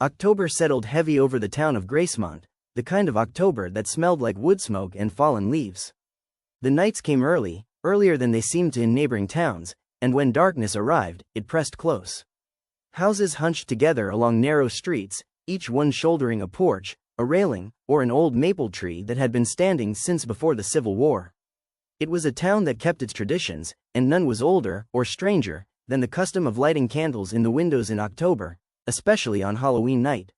October settled heavy over the town of Gracemont, the kind of October that smelled like wood smoke and fallen leaves. The nights came early, earlier than they seemed to in neighboring towns, and when darkness arrived, it pressed close. Houses hunched together along narrow streets, each one shouldering a porch, a railing, or an old maple tree that had been standing since before the Civil War. It was a town that kept its traditions, and none was older, or stranger, than the custom of lighting candles in the windows in October, especially on Halloween night.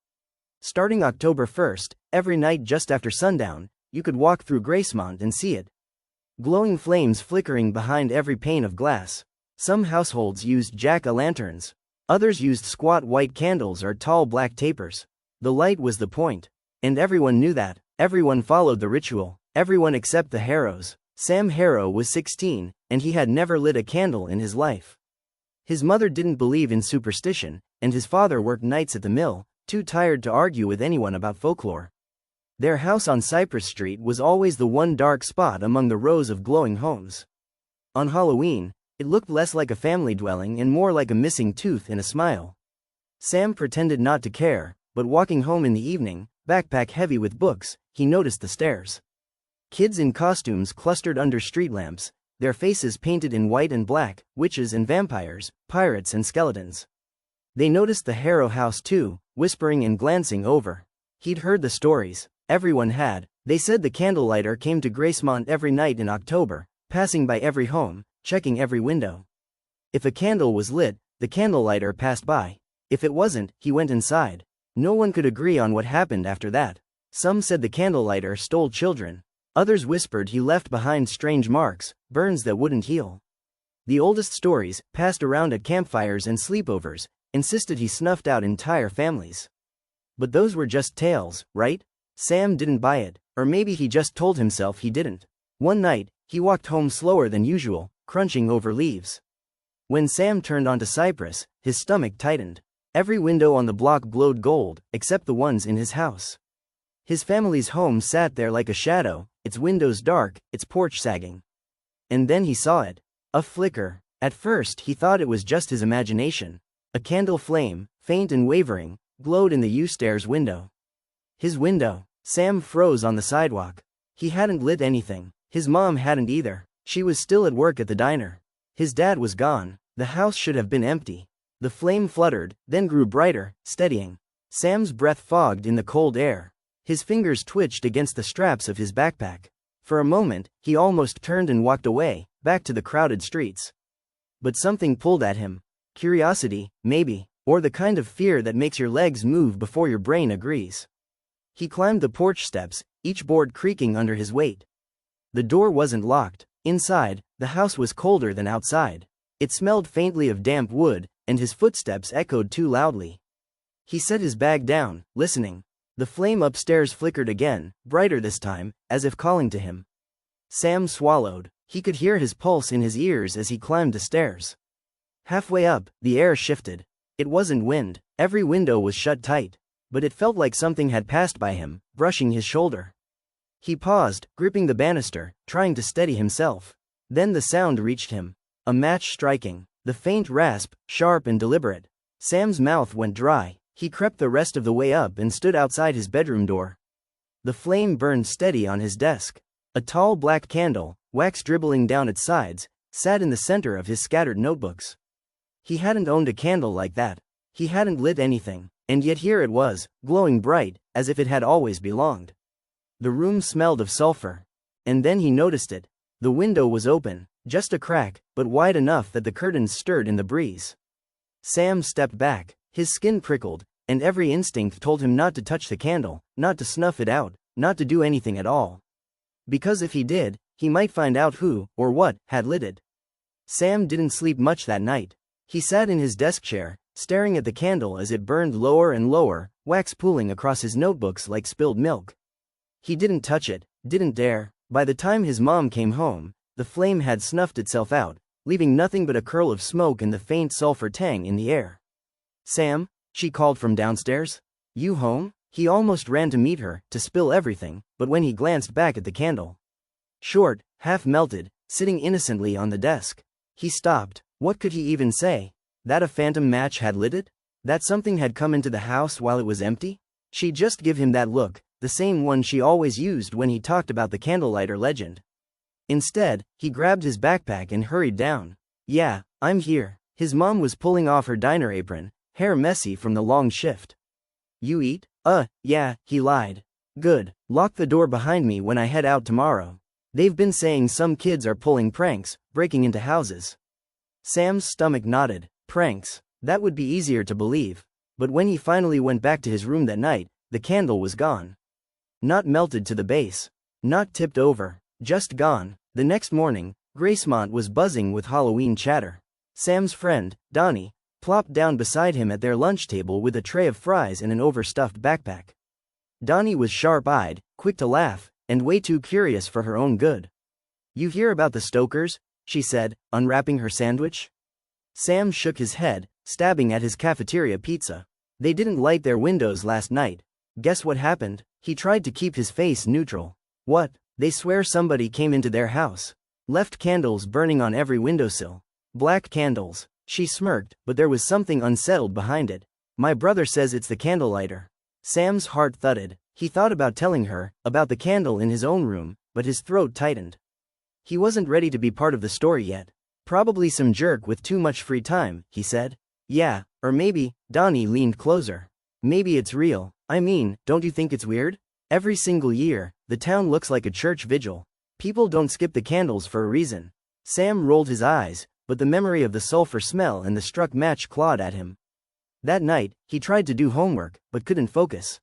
Starting October 1st, every night just after sundown, you could walk through Gracemont and see it. Glowing flames flickering behind every pane of glass. Some households used jack-o'-lanterns. Others used squat white candles or tall black tapers. The light was the point. And everyone knew that. Everyone followed the ritual. Everyone except the Harrows. Sam Harrow was 16, and he had never lit a candle in his life. His mother didn't believe in superstition, and his father worked nights at the mill, too tired to argue with anyone about folklore. Their house on Cypress Street was always the one dark spot among the rows of glowing homes. On Halloween, it looked less like a family dwelling and more like a missing tooth in a smile. Sam pretended not to care, but walking home in the evening, backpack heavy with books, he noticed the stares. Kids in costumes clustered under street lamps, their faces painted in white and black, witches and vampires, pirates and skeletons. They noticed the Harrow house too, whispering and glancing over. He'd heard the stories, everyone had. They said the Candlelighter came to Gracemont every night in October, passing by every home, checking every window. If a candle was lit, the Candlelighter passed by. If it wasn't, he went inside. No one could agree on what happened after that. Some said the Candlelighter stole children. Others whispered he left behind strange marks, burns that wouldn't heal. The oldest stories, passed around at campfires and sleepovers, insisted he snuffed out entire families. But those were just tales, right? Sam didn't buy it, or maybe he just told himself he didn't. One night, he walked home slower than usual, crunching over leaves. When Sam turned onto Cypress, his stomach tightened. Every window on the block glowed gold, except the ones in his house. His family's home sat there like a shadow, its windows dark, its porch sagging. And then he saw it. A flicker. At first he thought it was just his imagination. A candle flame, faint and wavering, glowed in the U-stairs window. His window. Sam froze on the sidewalk. He hadn't lit anything. His mom hadn't either. She was still at work at the diner. His dad was gone. The house should have been empty. The flame fluttered, then grew brighter, steadying. Sam's breath fogged in the cold air. His fingers twitched against the straps of his backpack. For a moment, he almost turned and walked away, back to the crowded streets. But something pulled at him. Curiosity, maybe, or the kind of fear that makes your legs move before your brain agrees. He climbed the porch steps, each board creaking under his weight. The door wasn't locked. Inside, the house was colder than outside. It smelled faintly of damp wood, and his footsteps echoed too loudly. He set his bag down, listening. The flame upstairs flickered again, brighter this time, as if calling to him. Sam swallowed. He could hear his pulse in his ears as he climbed the stairs. Halfway up, the air shifted. It wasn't wind. Every window was shut tight. But it felt like something had passed by him, brushing his shoulder. He paused, gripping the banister, trying to steady himself. Then the sound reached him. A match striking. The faint rasp, sharp and deliberate. Sam's mouth went dry. He crept the rest of the way up and stood outside his bedroom door. The flame burned steady on his desk. A tall black candle, wax dribbling down its sides, sat in the center of his scattered notebooks. He hadn't owned a candle like that. He hadn't lit anything, and yet here it was, glowing bright, as if it had always belonged. The room smelled of sulfur. And then he noticed it. The window was open, just a crack, but wide enough that the curtains stirred in the breeze. Sam stepped back. His skin prickled, and every instinct told him not to touch the candle, not to snuff it out, not to do anything at all. Because if he did, he might find out who, or what, had lit it. Sam didn't sleep much that night. He sat in his desk chair, staring at the candle as it burned lower and lower, wax pooling across his notebooks like spilled milk. He didn't touch it, didn't dare. By the time his mom came home, the flame had snuffed itself out, leaving nothing but a curl of smoke and the faint sulfur tang in the air. "Sam," she called from downstairs. "You home?" He almost ran to meet her, to spill everything, but when he glanced back at the candle, short, half-melted, sitting innocently on the desk, he stopped. What could he even say? That a phantom match had lit it? That something had come into the house while it was empty? She'd just give him that look, the same one she always used when he talked about the Candlelighter legend. Instead, he grabbed his backpack and hurried down. Yeah, I'm here. His mom was pulling off her diner apron, hair messy from the long shift. You eat? Yeah, he lied. Good. Lock the door behind me when I head out tomorrow. They've been saying some kids are pulling pranks, breaking into houses. Sam's stomach nodded. Pranks. That would be easier to believe. But when he finally went back to his room that night, the candle was gone. Not melted to the base. Not tipped over. Just gone. The next morning, Gracemont was buzzing with Halloween chatter. Sam's friend, Dani, plopped down beside him at their lunch table with a tray of fries and an overstuffed backpack. Dani was sharp-eyed, quick to laugh, and way too curious for her own good. You hear about the Stokers? She said, unwrapping her sandwich. Sam shook his head, stabbing at his cafeteria pizza. They didn't light their windows last night. Guess what happened? He tried to keep his face neutral. What? They swear somebody came into their house. Left candles burning on every windowsill. Black candles. She smirked, but there was something unsettled behind it. My brother says it's the Candlelighter. Sam's heart thudded. He thought about telling her about the candle in his own room, but his throat tightened. He wasn't ready to be part of the story yet. Probably some jerk with too much free time, he said. Yeah, or maybe, Dani leaned closer. Maybe it's real. I mean, don't you think it's weird? Every single year, the town looks like a church vigil. People don't skip the candles for a reason. Sam rolled his eyes, but the memory of the sulfur smell and the struck match clawed at him. That night, he tried to do homework, but couldn't focus.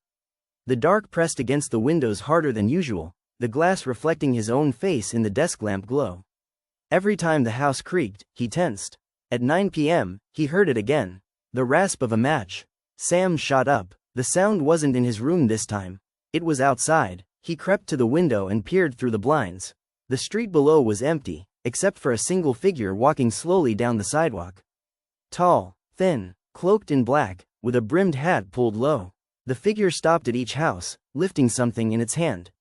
The dark pressed against the windows harder than usual, the glass reflecting his own face in the desk lamp glow. Every time the house creaked, he tensed. At 9 p.m., he heard it again. The rasp of a match. Sam shot up. The sound wasn't in his room this time. It was outside. He crept to the window and peered through the blinds. The street below was empty, except for a single figure walking slowly down the sidewalk. Tall, thin, cloaked in black, with a brimmed hat pulled low. The figure stopped at each house, lifting something in its hand.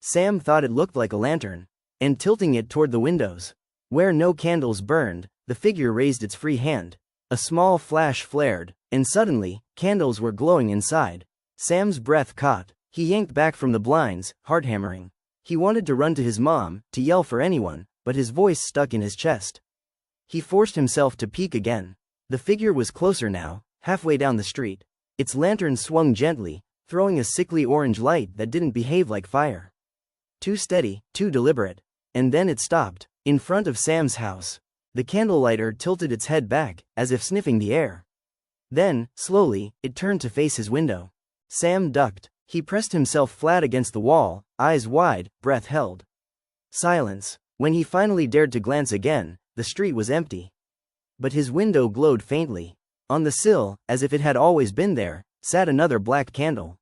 Sam thought it looked like a lantern, and tilting it toward the windows. Where no candles burned, the figure raised its free hand. A small flash flared, and suddenly, candles were glowing inside. Sam's breath caught. He yanked back from the blinds, heart hammering. He wanted to run to his mom, to yell for anyone, but his voice stuck in his chest. He forced himself to peek again. The figure was closer now, halfway down the street. Its lantern swung gently, throwing a sickly orange light that didn't behave like fire. Too steady, too deliberate. And then it stopped, in front of Sam's house. The Candlelighter tilted its head back, as if sniffing the air. Then, slowly, it turned to face his window. Sam ducked. He pressed himself flat against the wall, eyes wide, breath held. Silence. When he finally dared to glance again, the street was empty. But his window glowed faintly. On the sill, as if it had always been there, sat another black candle.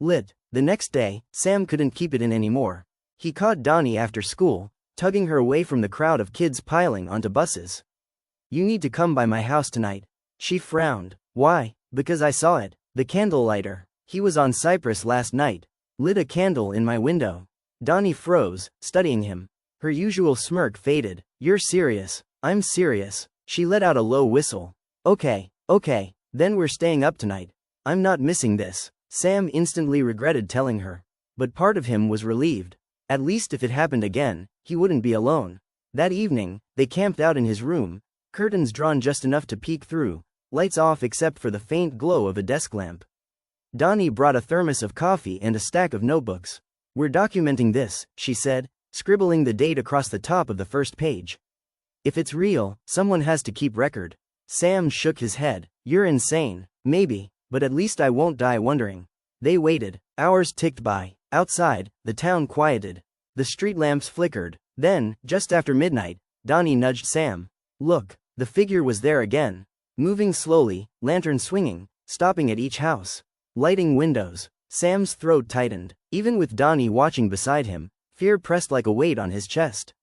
Lit. The next day, Sam couldn't keep it in anymore. He caught Dani after school, tugging her away from the crowd of kids piling onto buses. You need to come by my house tonight. She frowned. Why? Because I saw it. The Candlelighter. He was on Cyprus last night. Lit a candle in my window. Dani froze, studying him. Her usual smirk faded. You're serious. I'm serious. She let out a low whistle. Okay, then we're staying up tonight. I'm not missing this. Sam instantly regretted telling her. But part of him was relieved. At least if it happened again, he wouldn't be alone. That evening, they camped out in his room, curtains drawn just enough to peek through, lights off except for the faint glow of a desk lamp. Dani brought a thermos of coffee and a stack of notebooks. We're documenting this, she said, scribbling the date across the top of the first page. If it's real, someone has to keep record. Sam shook his head. You're insane. Maybe, but at least I won't die wondering. They waited. Hours ticked by. Outside, the town quieted. The street lamps flickered. Then, just after midnight, Dani nudged Sam. Look, the figure was there again. Moving slowly, lantern swinging, stopping at each house. Lighting windows. Sam's throat tightened. Even with Dani watching beside him, fear pressed like a weight on his chest.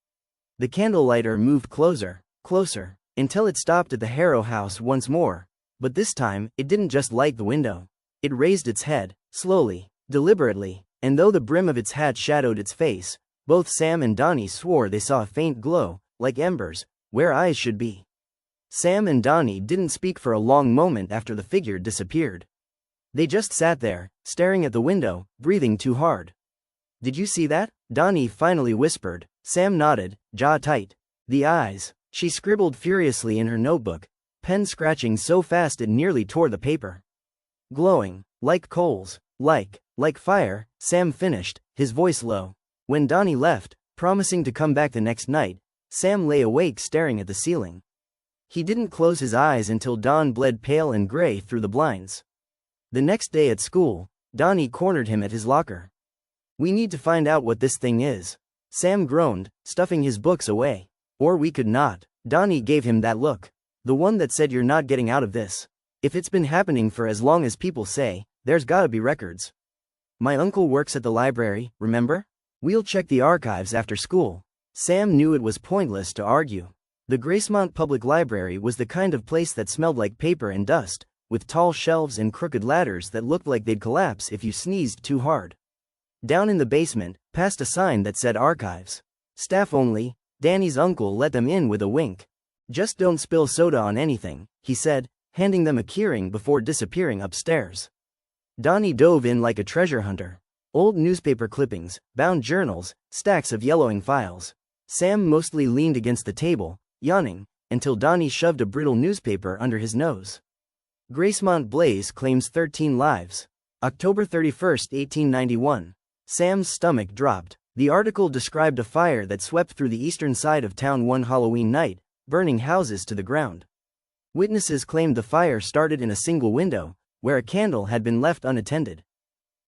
The Candlelighter moved closer, closer, until it stopped at the Harrow house once more. But this time, it didn't just light the window. It raised its head, slowly, deliberately, and though the brim of its hat shadowed its face, both Sam and Dani swore they saw a faint glow, like embers, where eyes should be. Sam and Dani didn't speak for a long moment after the figure disappeared. They just sat there, staring at the window, breathing too hard. "Did you see that?" Dani finally whispered. Sam nodded, jaw tight. The eyes. She scribbled furiously in her notebook, pen scratching so fast it nearly tore the paper. "Glowing. Like coals. Like fire," Sam finished, his voice low. When Dani left, promising to come back the next night, Sam lay awake staring at the ceiling. He didn't close his eyes until dawn bled pale and gray through the blinds. The next day at school, Dani cornered him at his locker. "We need to find out what this thing is," Sam groaned, stuffing his books away. "Or we could not." Dani gave him that look. "The one that said you're not getting out of this. If it's been happening for as long as people say, there's gotta be records. My uncle works at the library, remember? We'll check the archives after school." Sam knew it was pointless to argue. The Gracemont Public Library was the kind of place that smelled like paper and dust, with tall shelves and crooked ladders that looked like they'd collapse if you sneezed too hard. Down in the basement, past a sign that said archives. Staff only, Dani's uncle let them in with a wink. "Just don't spill soda on anything," he said, handing them a keyring before disappearing upstairs. Dani dove in like a treasure hunter. Old newspaper clippings, bound journals, stacks of yellowing files. Sam mostly leaned against the table, yawning, until Dani shoved a brittle newspaper under his nose. Gracemont Blaze claims 13 lives. October 31, 1891. Sam's stomach dropped. The article described a fire that swept through the eastern side of town one Halloween night, burning houses to the ground. Witnesses claimed the fire started in a single window, where a candle had been left unattended.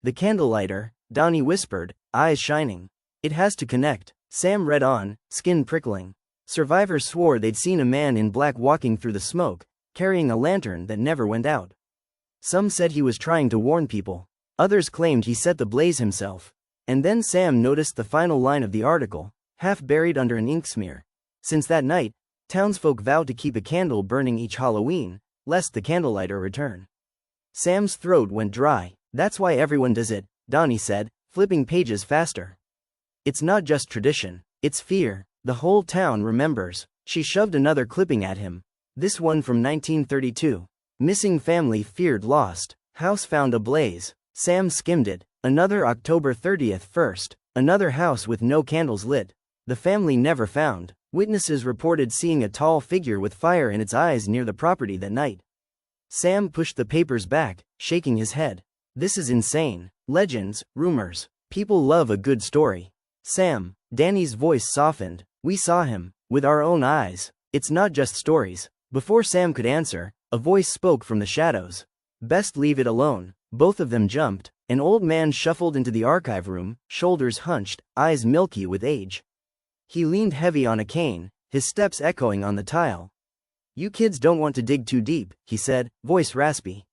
"The Candlelighter," Dani whispered, eyes shining. "It has to connect." Sam read on, skin prickling. Survivors swore they'd seen a man in black walking through the smoke, carrying a lantern that never went out. Some said he was trying to warn people. Others claimed he set the blaze himself. And then Sam noticed the final line of the article, half buried under an ink smear. Since that night, townsfolk vowed to keep a candle burning each Halloween, lest the candlelighter return. Sam's throat went dry. "That's why everyone does it," Dani said, flipping pages faster. "It's not just tradition, it's fear. The whole town remembers." She shoved another clipping at him. This one from 1932. "Missing family feared lost. House found ablaze." Sam skimmed it. Another October 30th first. Another house with no candles lit. The family never found. Witnesses reported seeing a tall figure with fire in its eyes near the property that night. Sam pushed the papers back, shaking his head. "This is insane. Legends, rumors. People love a good story." "Sam," Dani's voice softened, "we saw him, with our own eyes. It's not just stories." Before Sam could answer, a voice spoke from the shadows. "Best leave it alone." Both of them jumped. An old man shuffled into the archive room, shoulders hunched, eyes milky with age. He leaned heavy on a cane, his steps echoing on the tile. "You kids don't want to dig too deep," he said, voice raspy.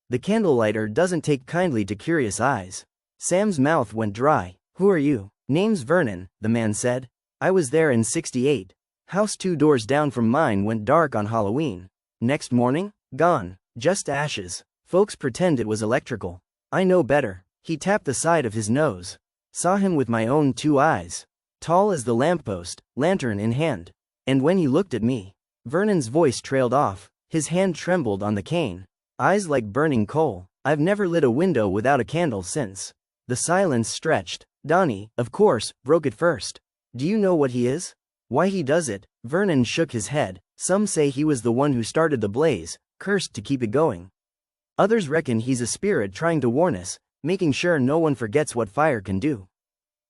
"The candlelighter doesn't take kindly to curious eyes." Sam's mouth went dry. "Who are you?" "Name's Vernon," the man said. "I was there in '68. House 2 doors down from mine went dark on Halloween. Next morning, gone. Just ashes. Folks pretend it was electrical. I know better." He tapped the side of his nose. "Saw him with my own 2 eyes. Tall as the lamppost, lantern in hand. And when he looked at me." Vernon's voice trailed off. His hand trembled on the cane. "Eyes like burning coal. I've never lit a window without a candle since." The silence stretched. Dani, of course, broke it first. "Do you know what he is? Why he does it?" Vernon shook his head. "Some say he was the one who started the blaze, cursed to keep it going. Others reckon he's a spirit trying to warn us, making sure no one forgets what fire can do.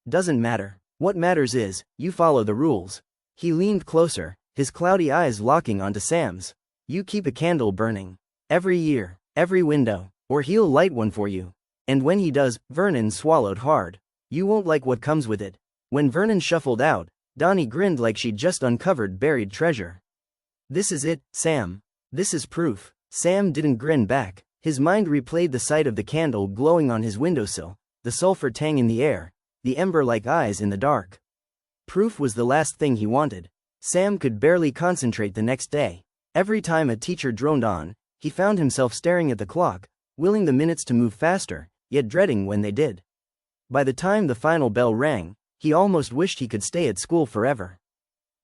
Doesn't matter. What matters is, you follow the rules." He leaned closer, his cloudy eyes locking onto Sam's. "You keep a candle burning. Every year, every window, or he'll light one for you. And when he does," Vernon swallowed hard, "you won't like what comes with it." When Vernon shuffled out, Dani grinned like she'd just uncovered buried treasure. "This is it, Sam. This is proof." Sam didn't grin back. His mind replayed the sight of the candle glowing on his windowsill, the sulfur tang in the air, the ember-like eyes in the dark. Proof was the last thing he wanted. Sam could barely concentrate the next day. Every time a teacher droned on, he found himself staring at the clock, willing the minutes to move faster, yet dreading when they did. By the time the final bell rang, he almost wished he could stay at school forever.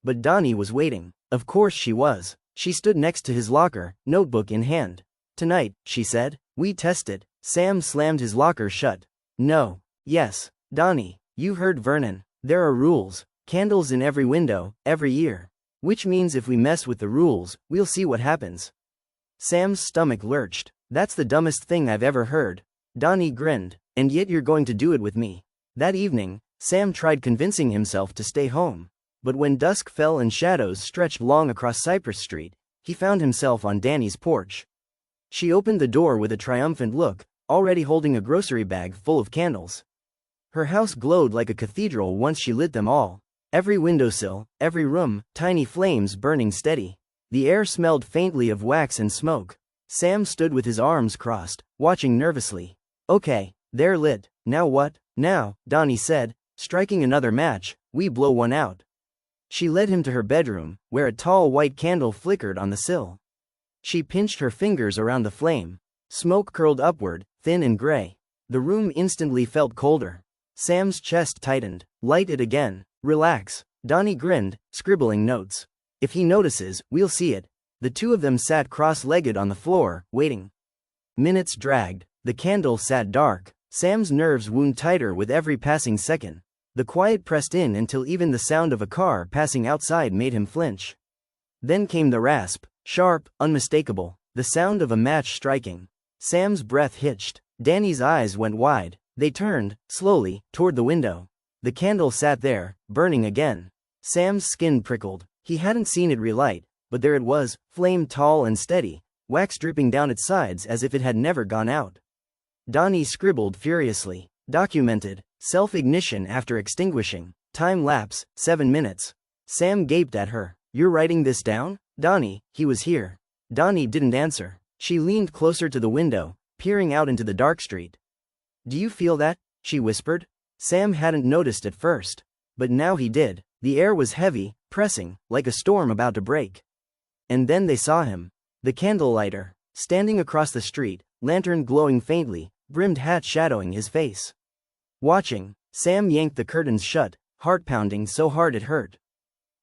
But Dani was waiting. Of course she was. She stood next to his locker, notebook in hand. Tonight, she said, we test it. Sam slammed his locker shut. No. Yes. Dani, you heard Vernon. There are rules. Candles in every window, every year. Which means if we mess with the rules, we'll see what happens. Sam's stomach lurched. That's the dumbest thing I've ever heard. Dani grinned. And yet you're going to do it with me. That evening, Sam tried convincing himself to stay home. But when dusk fell and shadows stretched long across Cypress Street, he found himself on Dani's porch. She opened the door with a triumphant look, already holding a grocery bag full of candles. Her house glowed like a cathedral once she lit them all. Every windowsill, every room, tiny flames burning steady. The air smelled faintly of wax and smoke. Sam stood with his arms crossed, watching nervously. Okay, they're lit. Now what? Now, Dani said, striking another match, we blow one out. She led him to her bedroom, where a tall white candle flickered on the sill. She pinched her fingers around the flame. Smoke curled upward, thin and gray. The room instantly felt colder. Sam's chest tightened. Light it again. Relax. Dani grinned, scribbling notes. If he notices, we'll see it. The two of them sat cross-legged on the floor, waiting. Minutes dragged. The candle sat dark. Sam's nerves wound tighter with every passing second. The quiet pressed in until even the sound of a car passing outside made him flinch. Then came the rasp, sharp, unmistakable, the sound of a match striking. Sam's breath hitched. Dani's eyes went wide. They turned, slowly, toward the window. The candle sat there, burning again. Sam's skin prickled. He hadn't seen it relight, but there it was, flame tall and steady, wax dripping down its sides as if it had never gone out. Dani scribbled furiously. Documented. Self-ignition after extinguishing. Time lapse, 7 minutes. Sam gaped at her. You're writing this down? Dani, he was here. Dani didn't answer. She leaned closer to the window, peering out into the dark street. Do you feel that? She whispered. Sam hadn't noticed at first. But now he did. The air was heavy, pressing, like a storm about to break. And then they saw him. The candlelighter. Standing across the street, lantern glowing faintly, brimmed hat shadowing his face. Watching, Sam yanked the curtains shut, heart pounding so hard it hurt.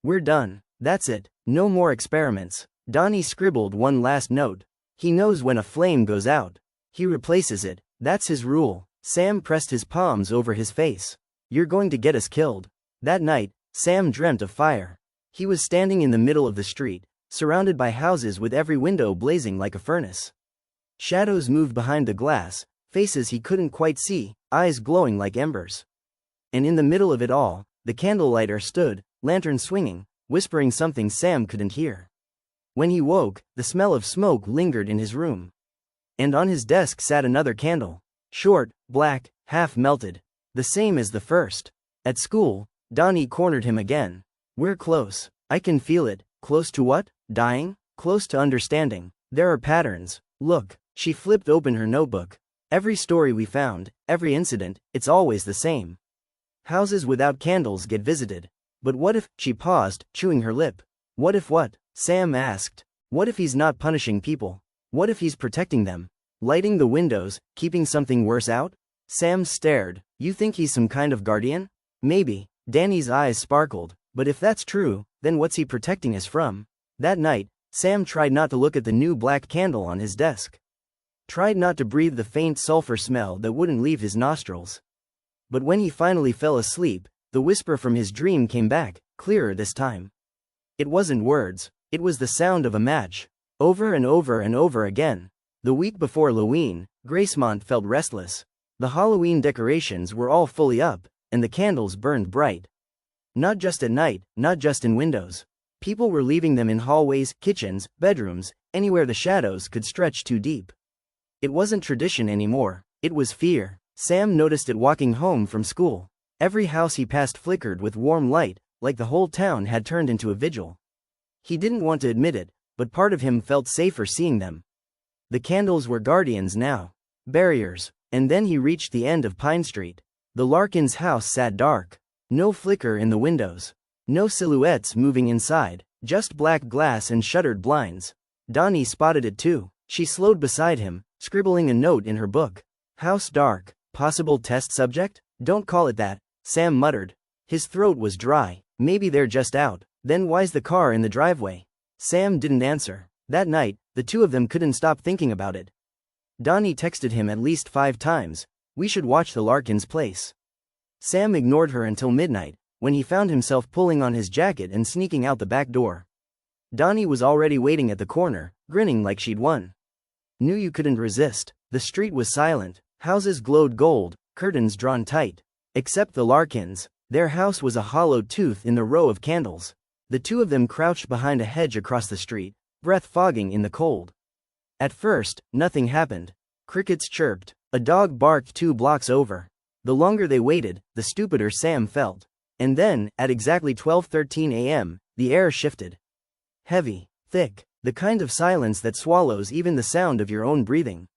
We're done. That's it. No more experiments. Dani scribbled one last note. He knows when a flame goes out. He replaces it. That's his rule. Sam pressed his palms over his face. You're going to get us killed. That night, Sam dreamt of fire. He was standing in the middle of the street, surrounded by houses with every window blazing like a furnace. Shadows moved behind the glass, faces he couldn't quite see, eyes glowing like embers. And in the middle of it all, the candlelighter stood, lantern swinging, whispering something Sam couldn't hear. When he woke, the smell of smoke lingered in his room. And on his desk sat another candle. Short, black, half melted. The same as the first. At school, Dani cornered him again. We're close. I can feel it. Close to what? Dying? Close to understanding. There are patterns. Look. She flipped open her notebook. Every story we found, every incident, it's always the same. Houses without candles get visited. But what if? She paused, chewing her lip. What if what? Sam asked. What if he's not punishing people? What if he's protecting them? Lighting the windows, keeping something worse out? Sam stared. You think he's some kind of guardian? Maybe. Dani's eyes sparkled. But if that's true, then what's he protecting us from? That night, Sam tried not to look at the new black candle on his desk. Tried not to breathe the faint sulfur smell that wouldn't leave his nostrils. But when he finally fell asleep, the whisper from his dream came back, clearer this time. It wasn't words, it was the sound of a match. Over and over and over again. The week before Halloween, Gracemont felt restless. The Halloween decorations were all fully up, and the candles burned bright. Not just at night, not just in windows. People were leaving them in hallways, kitchens, bedrooms, anywhere the shadows could stretch too deep. It wasn't tradition anymore, it was fear. Sam noticed it walking home from school. Every house he passed flickered with warm light, like the whole town had turned into a vigil. He didn't want to admit it, but part of him felt safer seeing them. The candles were guardians now. Barriers. And then he reached the end of Pine Street. The Larkins' house sat dark. No flicker in the windows. No silhouettes moving inside, just black glass and shuttered blinds. Dani spotted it too. She slowed beside him, scribbling a note in her book. House dark. Possible test subject? Don't call it that, Sam muttered. His throat was dry. Maybe they're just out. Then why's the car in the driveway? Sam didn't answer. That night, the two of them couldn't stop thinking about it. Dani texted him at least 5 times, "We should watch the Larkins' place." Sam ignored her until midnight, when he found himself pulling on his jacket and sneaking out the back door. Dani was already waiting at the corner, grinning like she'd won. Knew you couldn't resist. The street was silent, houses glowed gold, curtains drawn tight. Except the Larkins, their house was a hollow tooth in the row of candles. The two of them crouched behind a hedge across the street, breath fogging in the cold. At first, nothing happened. Crickets chirped. A dog barked 2 blocks over. The longer they waited, the stupider Sam felt. And then, at exactly 12:13 a.m., the air shifted. Heavy, thick, the kind of silence that swallows even the sound of your own breathing.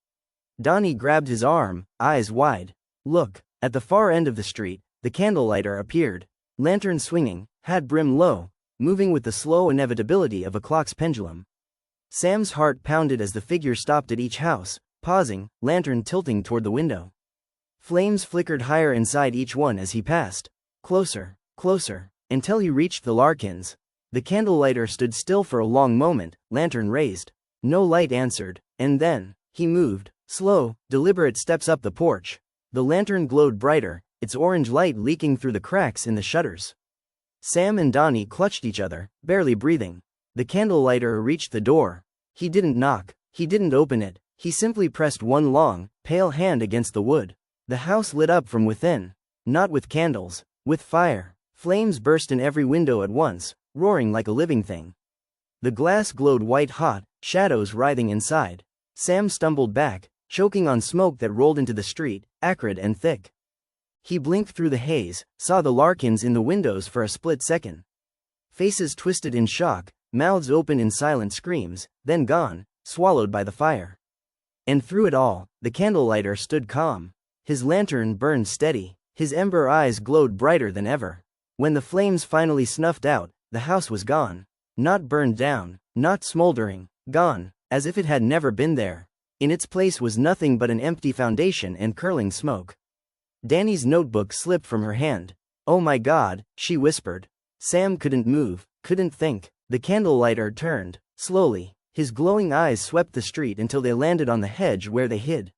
Dani grabbed his arm, eyes wide. Look, at the far end of the street, the Candlelighter appeared. Lantern swinging, hat brim low, moving with the slow inevitability of a clock's pendulum. Sam's heart pounded as the figure stopped at each house, pausing, lantern tilting toward the window. Flames flickered higher inside each one as he passed. Closer, closer, until he reached the Larkins. The Candlelighter stood still for a long moment, lantern raised. No light answered, and then, he moved, slow, deliberate steps up the porch. The lantern glowed brighter, its orange light leaking through the cracks in the shutters. Sam and Dani clutched each other, barely breathing. The Candlelighter reached the door. He didn't knock, he didn't open it, he simply pressed one long, pale hand against the wood. The house lit up from within. Not with candles, with fire. Flames burst in every window at once, roaring like a living thing. The glass glowed white hot, shadows writhing inside. Sam stumbled back, choking on smoke that rolled into the street, acrid and thick. He blinked through the haze, saw the Larkins in the windows for a split second. Faces twisted in shock, mouths open in silent screams, then gone, swallowed by the fire. And through it all, the Candlelighter stood calm. His lantern burned steady, his ember eyes glowed brighter than ever. When the flames finally snuffed out, the house was gone. Not burned down, not smoldering, gone, as if it had never been there. In its place was nothing but an empty foundation and curling smoke. Dani's notebook slipped from her hand. "Oh my God," she whispered. Sam couldn't move, couldn't think. The Candlelighter turned, slowly. His glowing eyes swept the street until they landed on the hedge where they hid.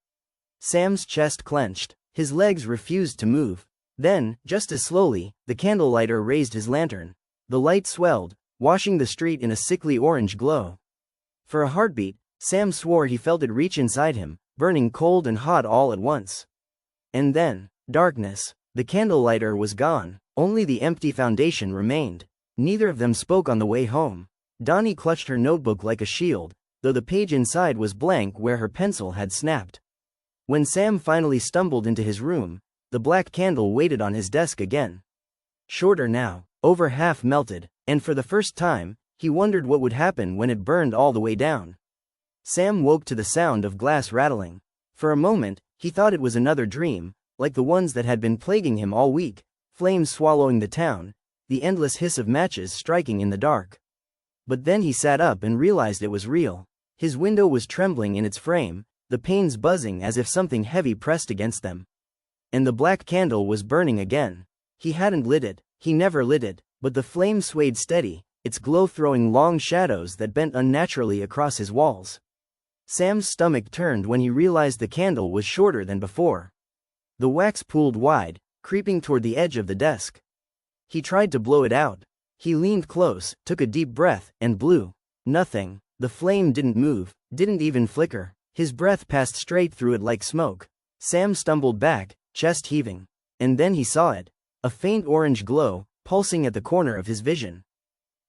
Sam's chest clenched. His legs refused to move. Then, just as slowly, the Candlelighter raised his lantern. The light swelled, washing the street in a sickly orange glow. For a heartbeat, Sam swore he felt it reach inside him, burning cold and hot all at once. And then, darkness. The Candlelighter was gone. Only the empty foundation remained. Neither of them spoke on the way home. Dani clutched her notebook like a shield, though the page inside was blank where her pencil had snapped. When Sam finally stumbled into his room, the black candle waited on his desk again. Shorter now, over half melted, and for the first time, he wondered what would happen when it burned all the way down. Sam woke to the sound of glass rattling. For a moment, he thought it was another dream, like the ones that had been plaguing him all week, flames swallowing the town, the endless hiss of matches striking in the dark. But then he sat up and realized it was real. His window was trembling in its frame, the panes buzzing as if something heavy pressed against them. And the black candle was burning again. He hadn't lit it, he never lit it, but the flame swayed steady, its glow throwing long shadows that bent unnaturally across his walls. Sam's stomach turned when he realized the candle was shorter than before. The wax pooled wide, creeping toward the edge of the desk. He tried to blow it out. He leaned close, took a deep breath, and blew. Nothing. The flame didn't move, didn't even flicker. His breath passed straight through it like smoke. Sam stumbled back, chest heaving. And then he saw it. A faint orange glow, pulsing at the corner of his vision.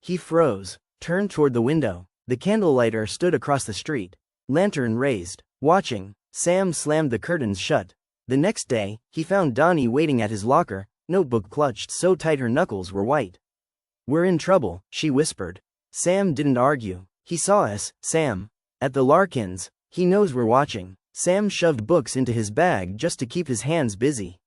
He froze, turned toward the window. The Candlelighter stood across the street, lantern raised, watching. Sam slammed the curtains shut. The next day, he found Dani waiting at his locker, notebook clutched so tight her knuckles were white. "We're in trouble," she whispered. Sam didn't argue. "He saw us, Sam. At the Larkins. He knows we're watching." Sam shoved books into his bag just to keep his hands busy.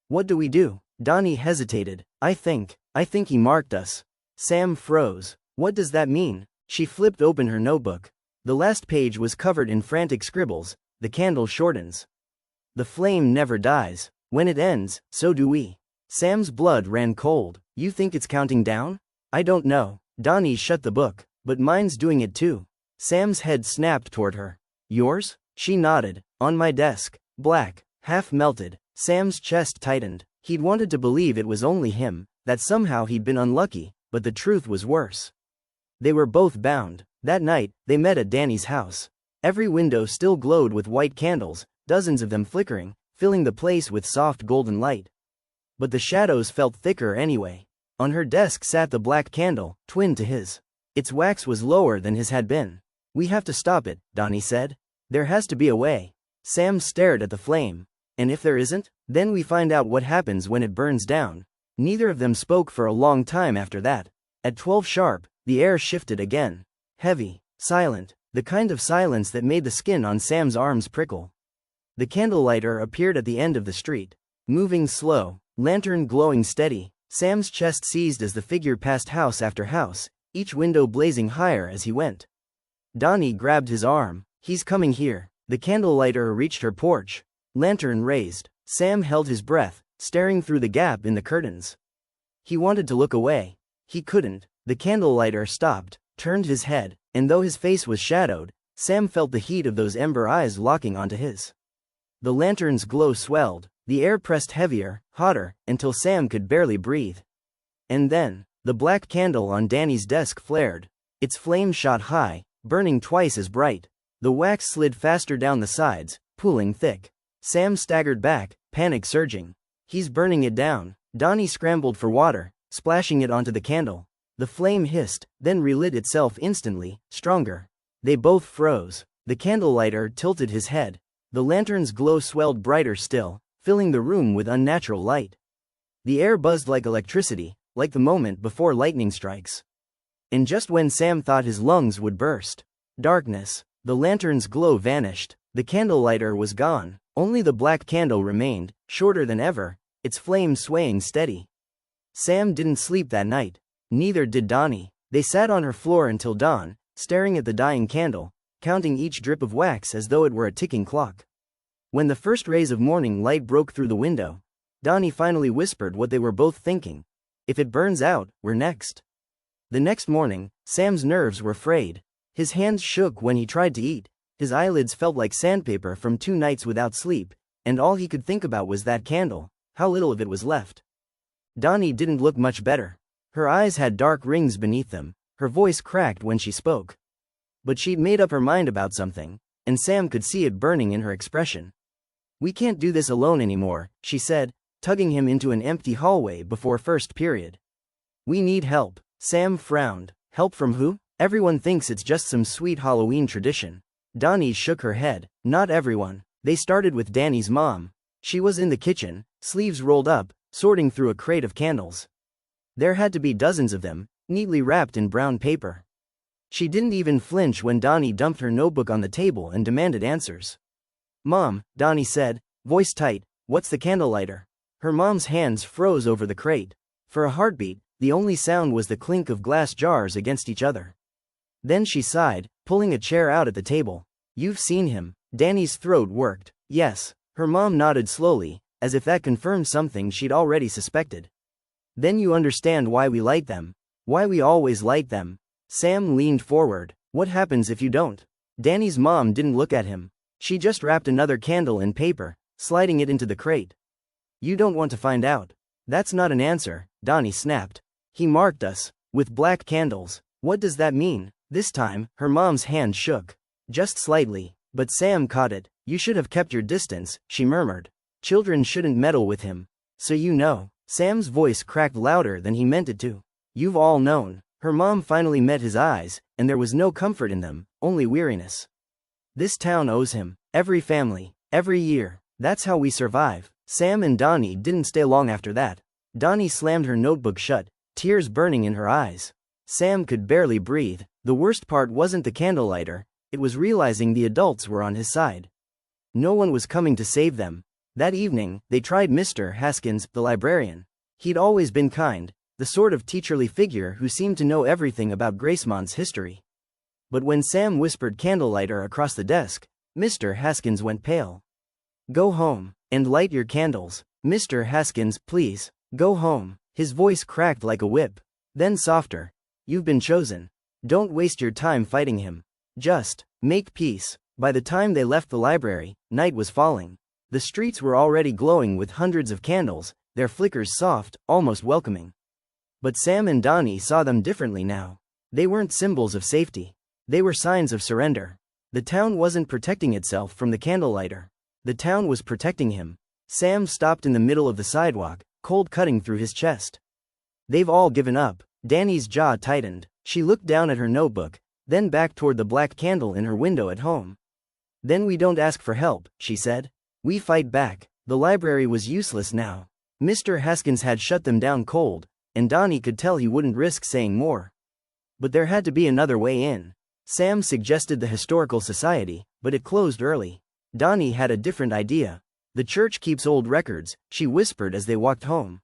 "What do we do?" Dani hesitated. I think he marked us." Sam froze. "What does that mean?" She flipped open her notebook. The last page was covered in frantic scribbles. "The candle shortens. The flame never dies. When it ends, so do we." Sam's blood ran cold. "You think it's counting down?" "I don't know." Dani shut the book. But mine's doing it too. Sam's head snapped toward her. Yours? She nodded. On my desk. Black. Half melted. Sam's chest tightened. He'd wanted to believe it was only him, that somehow he'd been unlucky, but the truth was worse. They were both bound. That night, they met at Dani's house. Every window still glowed with white candles, dozens of them flickering, filling the place with soft golden light. But the shadows felt thicker anyway. On her desk sat the black candle, twin to his. Its wax was lower than his had been. We have to stop it, Dani said. There has to be a way. Sam stared at the flame. And if there isn't, then we find out what happens when it burns down. Neither of them spoke for a long time after that. At 12 sharp, the air shifted again. Heavy, silent, the kind of silence that made the skin on Sam's arms prickle. The candlelighter appeared at the end of the street. Moving slow, lantern glowing steady, Sam's chest seized as the figure passed house after house, each window blazing higher as he went. Dani grabbed his arm. He's coming here. The candlelighter reached her porch. Lantern raised. Sam held his breath, staring through the gap in the curtains. He wanted to look away. He couldn't. The candlelighter stopped, turned his head, and though his face was shadowed, Sam felt the heat of those ember eyes locking onto his. The lantern's glow swelled. The air pressed heavier, hotter, until Sam could barely breathe. And then, the black candle on Dani's desk flared. Its flame shot high, burning twice as bright. The wax slid faster down the sides, pooling thick. Sam staggered back, panic surging. He's burning it down. Dani scrambled for water, splashing it onto the candle. The flame hissed, then relit itself instantly, stronger. They both froze. The candlelighter tilted his head. The lantern's glow swelled brighter still, filling the room with unnatural light. The air buzzed like electricity, like the moment before lightning strikes. And just when Sam thought his lungs would burst. Darkness. The lantern's glow vanished. The candlelighter was gone. Only the black candle remained, shorter than ever, its flame swaying steady. Sam didn't sleep that night. Neither did Dani. They sat on her floor until dawn, staring at the dying candle, counting each drip of wax as though it were a ticking clock. When the first rays of morning light broke through the window, Dani finally whispered what they were both thinking. If it burns out, we're next. The next morning, Sam's nerves were frayed. His hands shook when he tried to eat. His eyelids felt like sandpaper from 2 nights without sleep, and all he could think about was that candle, how little of it was left. Dani didn't look much better. Her eyes had dark rings beneath them, her voice cracked when she spoke. But she'd made up her mind about something, and Sam could see it burning in her expression. We can't do this alone anymore, she said, tugging him into an empty hallway before first period. We need help. Sam frowned. Help from who? Everyone thinks it's just some sweet Halloween tradition. Dani shook her head. Not everyone. They started with Dani's mom. She was in the kitchen, sleeves rolled up, sorting through a crate of candles. There had to be dozens of them, neatly wrapped in brown paper. She didn't even flinch when Dani dumped her notebook on the table and demanded answers. Mom, Dani said, voice tight, what's the candlelighter? Her mom's hands froze over the crate. For a heartbeat, the only sound was the clink of glass jars against each other. Then she sighed, pulling a chair out at the table. You've seen him. Dani's throat worked. Yes. Her mom nodded slowly, as if that confirmed something she'd already suspected. Then you understand why we light them. Why we always light them. Sam leaned forward. What happens if you don't? Dani's mom didn't look at him. She just wrapped another candle in paper, sliding it into the crate. You don't want to find out. That's not an answer, Dani snapped. He marked us, with black candles. What does that mean? This time, her mom's hand shook. Just slightly, but Sam caught it. You should have kept your distance, she murmured. Children shouldn't meddle with him. So you know. Sam's voice cracked louder than he meant it to. You've all known. Her mom finally met his eyes, and there was no comfort in them, only weariness. This town owes him. Every family. Every year. That's how we survive. Sam and Dani didn't stay long after that. Dani slammed her notebook shut, tears burning in her eyes. Sam could barely breathe. The worst part wasn't the candlelighter, it was realizing the adults were on his side. No one was coming to save them. That evening, they tried Mr. Haskins, the librarian. He'd always been kind, the sort of teacherly figure who seemed to know everything about Gracemont's history. But when Sam whispered candlelighter across the desk, Mr. Haskins went pale. Go home, and light your candles. Mr. Haskins, please, go home. His voice cracked like a whip. Then softer. You've been chosen. Don't waste your time fighting him. Just make peace. By the time they left the library, night was falling. The streets were already glowing with hundreds of candles, their flickers soft, almost welcoming. But Sam and Dani saw them differently now. They weren't symbols of safety. They were signs of surrender. The town wasn't protecting itself from the candlelighter. The town was protecting him. Sam stopped in the middle of the sidewalk, cold cutting through his chest. They've all given up. Dani's jaw tightened. She looked down at her notebook, then back toward the black candle in her window at home. Then we don't ask for help, she said. We fight back. The library was useless now. Mr. Haskins had shut them down cold, and Dani could tell he wouldn't risk saying more. But there had to be another way in. Sam suggested the Historical Society, but it closed early. Dani had a different idea. The church keeps old records, she whispered as they walked home.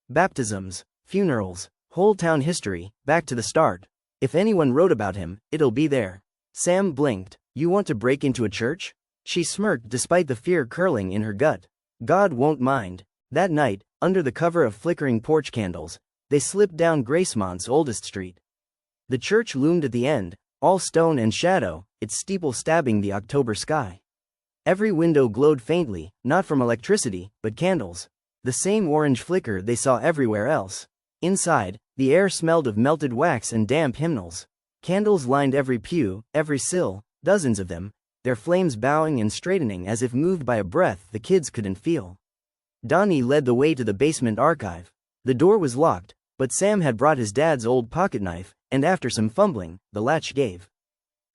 Baptisms, funerals, whole town history, back to the start. If anyone wrote about him, it'll be there. Sam blinked. You want to break into a church? She smirked despite the fear curling in her gut. God won't mind. That night, under the cover of flickering porch candles, they slipped down Gracemont's oldest street. The church loomed at the end, all stone and shadow, its steeple stabbing the October sky. Every window glowed faintly, not from electricity, but candles. The same orange flicker they saw everywhere else. Inside, the air smelled of melted wax and damp hymnals. Candles lined every pew, every sill, dozens of them, their flames bowing and straightening as if moved by a breath the kids couldn't feel. Dani led the way to the basement archive. The door was locked, but Sam had brought his dad's old pocketknife, and after some fumbling, the latch gave.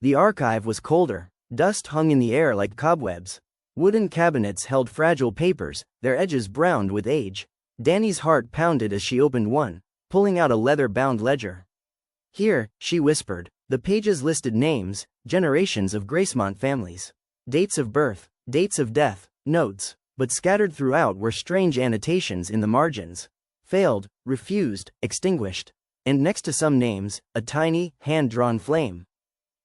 The archive was colder. Dust hung in the air like cobwebs. Wooden cabinets held fragile papers, their edges browned with age. Dani's heart pounded as she opened one, pulling out a leather-bound ledger. Here, she whispered, the pages listed names, generations of Gracemont families. Dates of birth, dates of death, notes, but scattered throughout were strange annotations in the margins. Failed, refused, extinguished. And next to some names, a tiny, hand-drawn flame.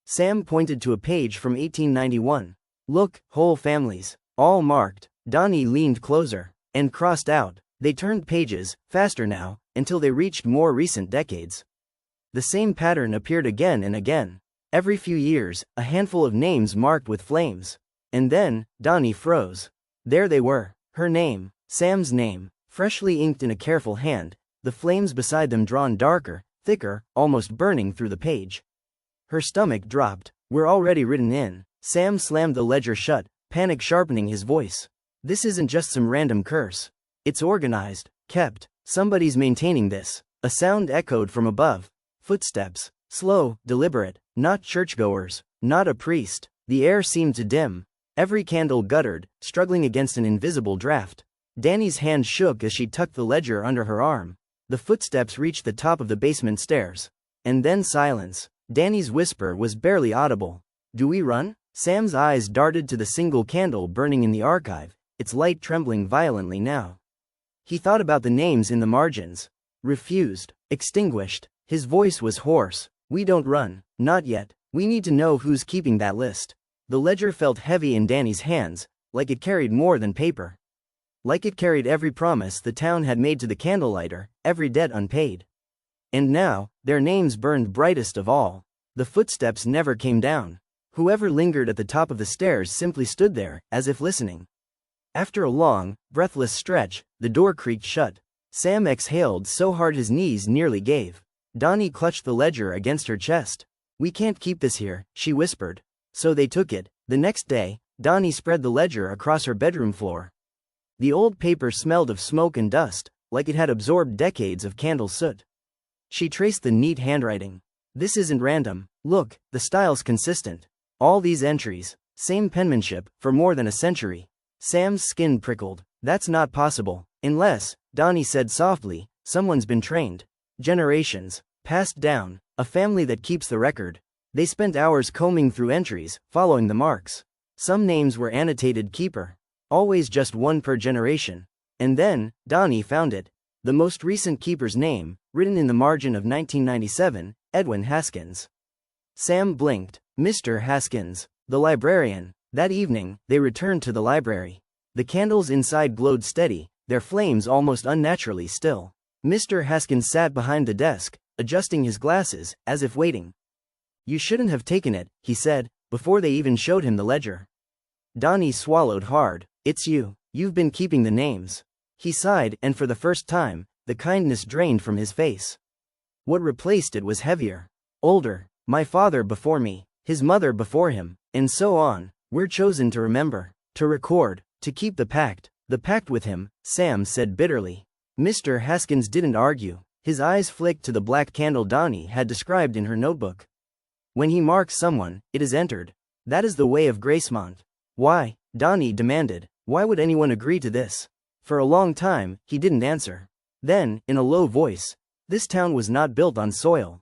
Sam pointed to a page from 1891. Look, whole families. All marked. Dani leaned closer and crossed out. They turned pages, faster now, until they reached more recent decades. The same pattern appeared again and again. Every few years, a handful of names marked with flames. And then, Dani froze. There they were. Her name, Sam's name, freshly inked in a careful hand, the flames beside them drawn darker, thicker, almost burning through the page. Her stomach dropped. We're already written in. Sam slammed the ledger shut, panic sharpening his voice. This isn't just some random curse. It's organized, kept. Somebody's maintaining this. A sound echoed from above. Footsteps. Slow, deliberate. Not churchgoers. Not a priest. The air seemed to dim. Every candle guttered, struggling against an invisible draft. Dani's hand shook as she tucked the ledger under her arm. The footsteps reached the top of the basement stairs. And then silence. Dani's whisper was barely audible. Do we run? Sam's eyes darted to the single candle burning in the archive, its light trembling violently now. He thought about the names in the margins. Refused. Extinguished. His voice was hoarse. We don't run. Not yet. We need to know who's keeping that list. The ledger felt heavy in Dani's hands, like it carried more than paper. Like it carried every promise the town had made to the candlelighter, every debt unpaid. And now, their names burned brightest of all. The footsteps never came down. Whoever lingered at the top of the stairs simply stood there, as if listening. After a long, breathless stretch, the door creaked shut. Sam exhaled so hard his knees nearly gave. Dani clutched the ledger against her chest. We can't keep this here, she whispered. So they took it. The next day, Dani spread the ledger across her bedroom floor. The old paper smelled of smoke and dust, like it had absorbed decades of candle soot. She traced the neat handwriting. This isn't random. Look, the style's consistent. All these entries, same penmanship, for more than a century. Sam's skin prickled. That's not possible. Unless, Dani said softly, someone's been trained. Generations. Passed down. A family that keeps the record. They spent hours combing through entries, following the marks. Some names were annotated keeper. Always just one per generation. And then, Dani found it. The most recent keeper's name, written in the margin of 1997, Edwin Haskins. Sam blinked. Mr. Haskins. The librarian. That evening, they returned to the library. The candles inside glowed steady, their flames almost unnaturally still. Mr. Haskins sat behind the desk, adjusting his glasses, as if waiting. You shouldn't have taken it, he said, before they even showed him the ledger. Dani swallowed hard. It's you. You've been keeping the names. He sighed, and for the first time, the kindness drained from his face. What replaced it was heavier. Older. My father before me, his mother before him, and so on. We're chosen to remember, to record, to keep the pact with him, Sam said bitterly. Mr. Haskins didn't argue. His eyes flicked to the black candle Dani had described in her notebook. When he marks someone, it is entered. That is the way of Gracemont. Why? Dani demanded. Why would anyone agree to this? For a long time, he didn't answer. Then, in a low voice, this town was not built on soil.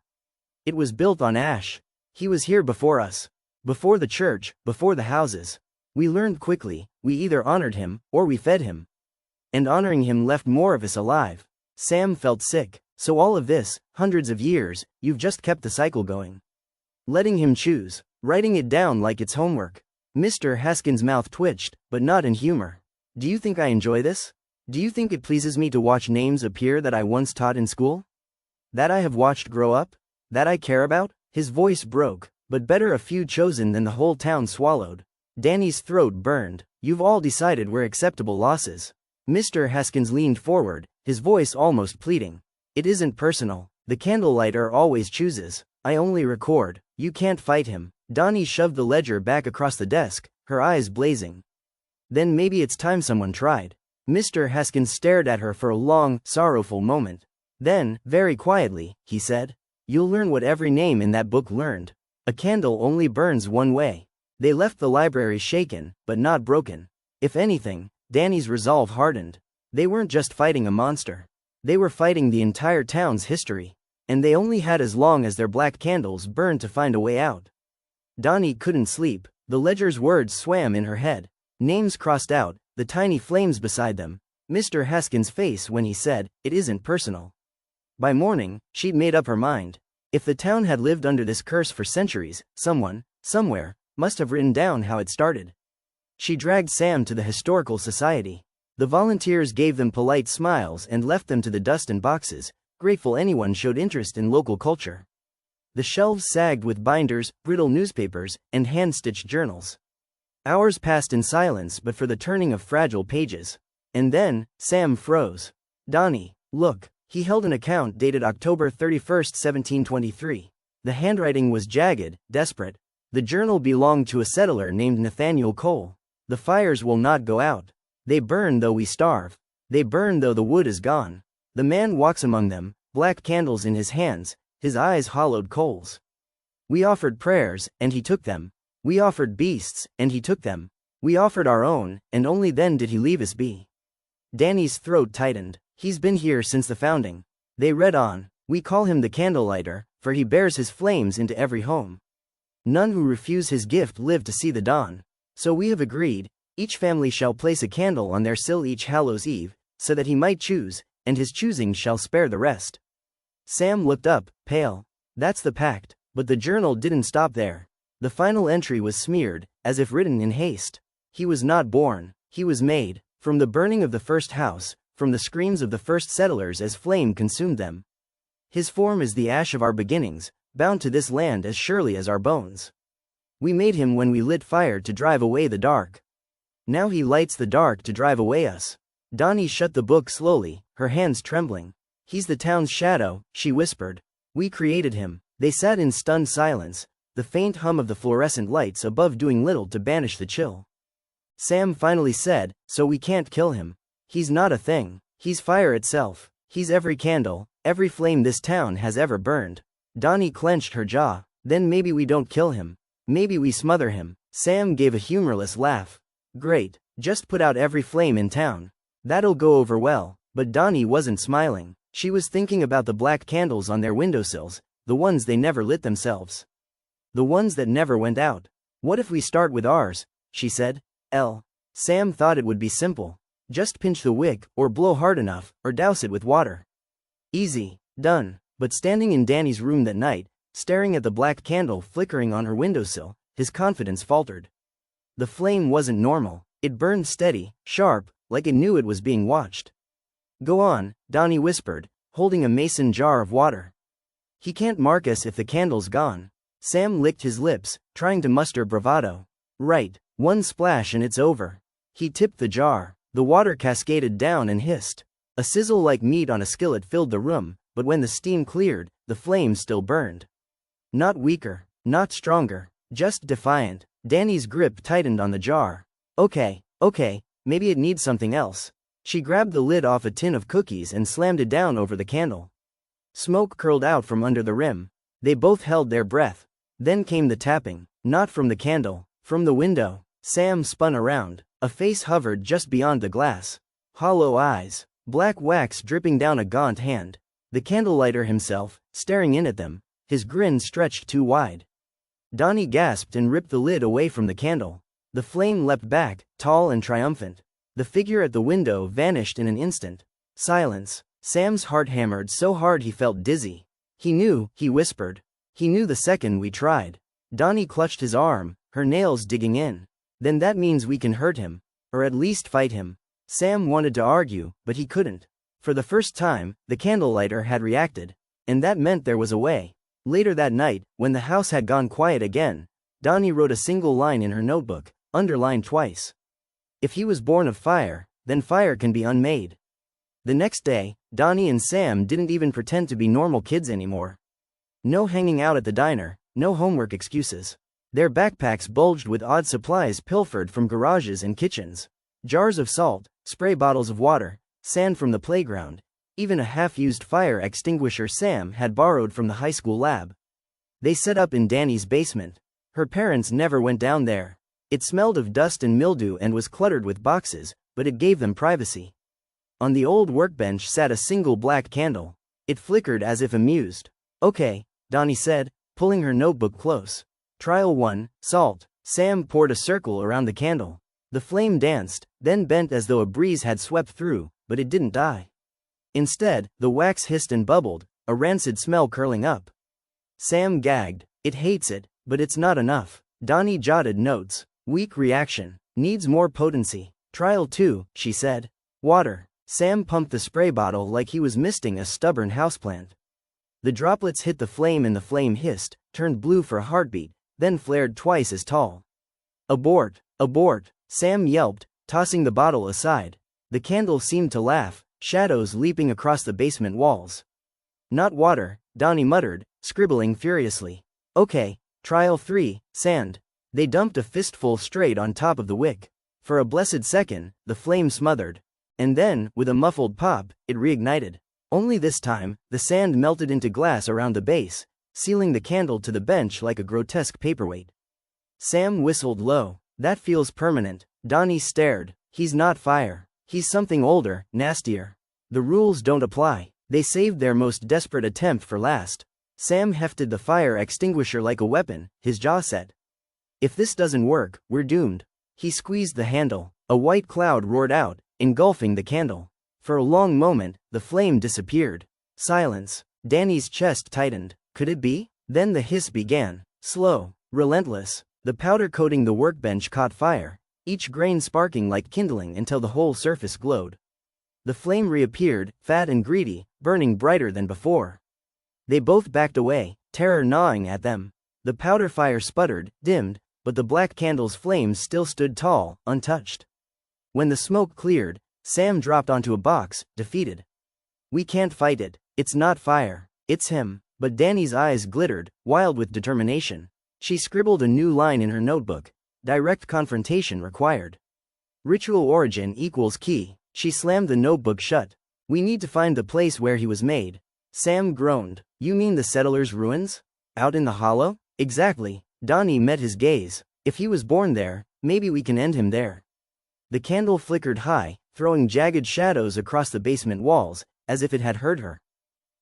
It was built on ash. He was here before us. Before the church, before the houses. We learned quickly, we either honored him, or we fed him. And honoring him left more of us alive. Sam felt sick. So all of this, hundreds of years, you've just kept the cycle going. Letting him choose, writing it down like it's homework. Mr. Haskins' mouth twitched, but not in humor. Do you think I enjoy this? Do you think it pleases me to watch names appear that I once taught in school? That I have watched grow up? That I care about? His voice broke, but better a few chosen than the whole town swallowed. Dani's throat burned. You've all decided we're acceptable losses. Mr. Haskins leaned forward, his voice almost pleading. It isn't personal. The Candlelighter always chooses. I only record. You can't fight him. Dani shoved the ledger back across the desk, her eyes blazing. Then maybe it's time someone tried. Mr. Haskins stared at her for a long, sorrowful moment. Then, very quietly, he said, you'll learn what every name in that book learned. A candle only burns one way. They left the library shaken, but not broken. If anything, Dani's resolve hardened. They weren't just fighting a monster. They were fighting the entire town's history. And they only had as long as their black candles burned to find a way out. Dani couldn't sleep. The ledger's words swam in her head. Names crossed out, the tiny flames beside them. Mr. Haskins' face when he said, it isn't personal. By morning, she'd made up her mind. If the town had lived under this curse for centuries, someone, somewhere, must have written down how it started. She dragged Sam to the historical society. The volunteers gave them polite smiles and left them to the dust and boxes, grateful anyone showed interest in local culture. The shelves sagged with binders, brittle newspapers, and hand-stitched journals. Hours passed in silence but for the turning of fragile pages. And then, Sam froze. Dani, look. He held an account dated October 31, 1723. The handwriting was jagged, desperate. The journal belonged to a settler named Nathaniel Cole. The fires will not go out. They burn though we starve. They burn though the wood is gone. The man walks among them, black candles in his hands, his eyes hollowed coals. We offered prayers, and he took them. We offered beasts, and he took them. We offered our own, and only then did he leave us be. Dani's throat tightened. He's been here since the founding. They read on. We call him the Candlelighter, for he bears his flames into every home. None who refuse his gift live to see the dawn. So we have agreed, each family shall place a candle on their sill each Hallows Eve, so that he might choose, and his choosing shall spare the rest. Sam looked up, pale. That's the pact. But the journal didn't stop there. The final entry was smeared, as if written in haste. He was not born. He was made. From the burning of the first house, from the screams of the first settlers as flame consumed them. His form is the ash of our beginnings, bound to this land as surely as our bones. We made him when we lit fire to drive away the dark. Now he lights the dark to drive away us. Dani shut the book slowly, her hands trembling. He's the town's shadow, she whispered. We created him. They sat in stunned silence, the faint hum of the fluorescent lights above doing little to banish the chill. Sam finally said, so we can't kill him. He's not a thing. He's fire itself. He's every candle, every flame this town has ever burned. Dani clenched her jaw. Then maybe we don't kill him. Maybe we smother him. Sam gave a humorless laugh. Great. Just put out every flame in town. That'll go over well. But Dani wasn't smiling. She was thinking about the black candles on their windowsills, the ones they never lit themselves. The ones that never went out. What if we start with ours? She said. Sam thought it would be simple. Just pinch the wick, or blow hard enough, or douse it with water. Easy. Done. But standing in Dani's room that night, staring at the black candle flickering on her windowsill, his confidence faltered. The flame wasn't normal. It burned steady, sharp, like it knew it was being watched. Go on, Dani whispered, holding a mason jar of water. He can't mark us if the candle's gone. Sam licked his lips, trying to muster bravado. Right, one splash and it's over. He tipped the jar. The water cascaded down and hissed. A sizzle like meat on a skillet filled the room, but when the steam cleared, the flame still burned. Not weaker, not stronger, just defiant. Dani's grip tightened on the jar. Okay, maybe it needs something else. She grabbed the lid off a tin of cookies and slammed it down over the candle. Smoke curled out from under the rim. They both held their breath. Then came the tapping, not from the candle, from the window. Sam spun around. A face hovered just beyond the glass. Hollow eyes, black wax dripping down a gaunt hand. The candlelighter himself, staring in at them, his grin stretched too wide. Dani gasped and ripped the lid away from the candle. The flame leapt back, tall and triumphant. The figure at the window vanished in an instant. Silence. Sam's heart hammered so hard he felt dizzy. He knew, he whispered. He knew the second we tried. Dani clutched his arm, her nails digging in. Then that means we can hurt him. Or at least fight him. Sam wanted to argue, but he couldn't. For the first time, the candlelighter had reacted. And that meant there was a way. Later that night, when the house had gone quiet again, Dani wrote a single line in her notebook, underlined twice. If he was born of fire, then fire can be unmade. The next day, Dani and Sam didn't even pretend to be normal kids anymore. No hanging out at the diner, no homework excuses. Their backpacks bulged with odd supplies pilfered from garages and kitchens. Jars of salt, spray bottles of water, sand from the playground, even a half-used fire extinguisher Sam had borrowed from the high school lab. They set up in Dani's basement. Her parents never went down there. It smelled of dust and mildew and was cluttered with boxes, but it gave them privacy. On the old workbench sat a single black candle. It flickered as if amused. Okay, Dani said, pulling her notebook close. Trial 1, salt. Sam poured a circle around the candle. The flame danced, then bent as though a breeze had swept through, but it didn't die. Instead, the wax hissed and bubbled, a rancid smell curling up. Sam gagged. It hates it, but it's not enough. Dani jotted notes. Weak reaction. Needs more potency. Trial 2, she said. Water. Sam pumped the spray bottle like he was misting a stubborn houseplant. The droplets hit the flame and the flame hissed, turned blue for a heartbeat, then flared twice as tall. Abort! Abort! Sam yelped, tossing the bottle aside. The candle seemed to laugh, shadows leaping across the basement walls. Not water, Dani muttered, scribbling furiously. Okay, trial 3, sand. They dumped a fistful straight on top of the wick. For a blessed second, the flame smothered. And then, with a muffled pop, it reignited. Only this time, the sand melted into glass around the base, sealing the candle to the bench like a grotesque paperweight. Sam whistled low. That feels permanent. Dani stared. He's not fire. He's something older, nastier. The rules don't apply. They saved their most desperate attempt for last. Sam hefted the fire extinguisher like a weapon, his jaw set. If this doesn't work, we're doomed. He squeezed the handle. A white cloud roared out, engulfing the candle. For a long moment, the flame disappeared. Silence. Dani's chest tightened. Could it be? Then the hiss began. Slow, relentless. The powder coating the workbench caught fire, each grain sparking like kindling until the whole surface glowed. The flame reappeared, fat and greedy, burning brighter than before. They both backed away, terror gnawing at them. The powder fire sputtered, dimmed, but the black candle's flames still stood tall, untouched. When the smoke cleared, Sam dropped onto a box, defeated. We can't fight it. It's not fire. It's him. But Dani's eyes glittered, wild with determination. She scribbled a new line in her notebook. Direct confrontation required. Ritual origin equals key. She slammed the notebook shut. We need to find the place where he was made. Sam groaned. You mean the settlers' ruins? Out in the hollow? Exactly. Dani met his gaze. If he was born there, maybe we can end him there. The candle flickered high, throwing jagged shadows across the basement walls, as if it had heard her.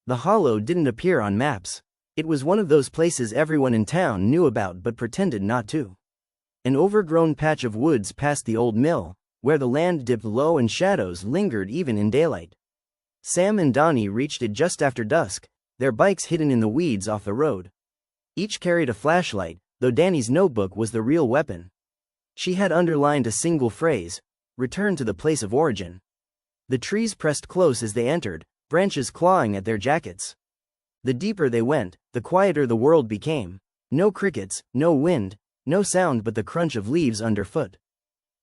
The hollow didn't appear on maps. It was one of those places everyone in town knew about but pretended not to. An overgrown patch of woods past the old mill, where the land dipped low and shadows lingered even in daylight. Sam and Dani reached it just after dusk, their bikes hidden in the weeds off the road. Each carried a flashlight, though Dani's notebook was the real weapon. She had underlined a single phrase: return to the place of origin. The trees pressed close as they entered, branches clawing at their jackets. The deeper they went, the quieter the world became. No crickets, no wind, no sound but the crunch of leaves underfoot.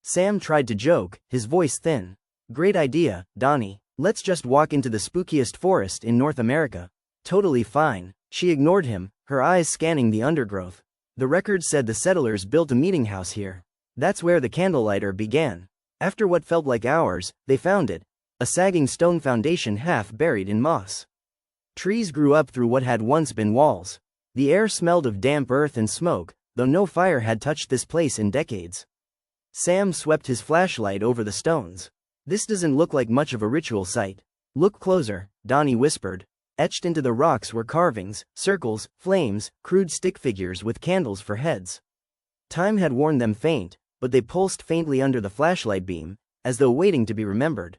Sam tried to joke, his voice thin. Great idea, Dani. Let's just walk into the spookiest forest in North America. Totally fine. She ignored him, her eyes scanning the undergrowth. The record said the settlers built a meeting house here. That's where the Candlelighter began. After what felt like hours, they found it. A sagging stone foundation half buried in moss. Trees grew up through what had once been walls. The air smelled of damp earth and smoke, though no fire had touched this place in decades. Sam swept his flashlight over the stones. This doesn't look like much of a ritual site. Look closer, Dani whispered. Etched into the rocks were carvings, circles, flames, crude stick figures with candles for heads. Time had worn them faint, but they pulsed faintly under the flashlight beam, as though waiting to be remembered.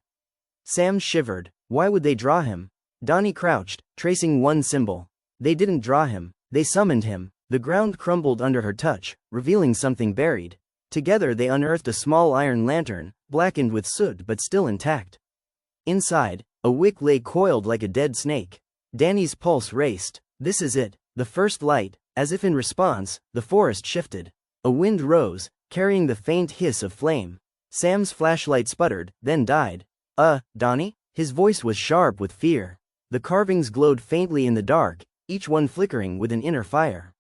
Sam shivered. Why would they draw him? Dani crouched, tracing one symbol. They didn't draw him, they summoned him. The ground crumbled under her touch, revealing something buried. Together they unearthed a small iron lantern, blackened with soot but still intact. Inside, a wick lay coiled like a dead snake. Dani's pulse raced. This is it. The first light. As if in response, the forest shifted. A wind rose, carrying the faint hiss of flame. Sam's flashlight sputtered, then died. Dani? His voice was sharp with fear. The carvings glowed faintly in the dark, each one flickering with an inner fire.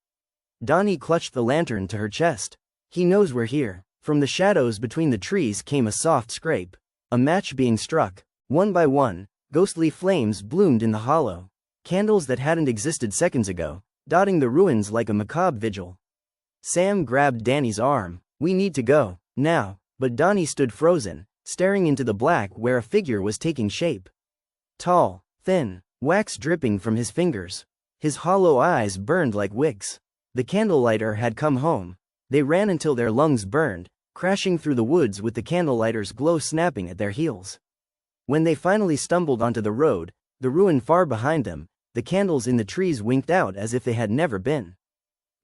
Dani clutched the lantern to her chest. He knows we're here. From the shadows between the trees came a soft scrape. A match being struck. One by one, ghostly flames bloomed in the hollow. Candles that hadn't existed seconds ago, dotting the ruins like a macabre vigil. Sam grabbed Dani's arm. We need to go, now. But Dani stood frozen, staring into the black where a figure was taking shape. Tall, thin, wax dripping from his fingers. His hollow eyes burned like wicks. The Candlelighter had come home. They ran until their lungs burned, crashing through the woods with the Candlelighter's glow snapping at their heels. When they finally stumbled onto the road, the ruin far behind them, the candles in the trees winked out as if they had never been.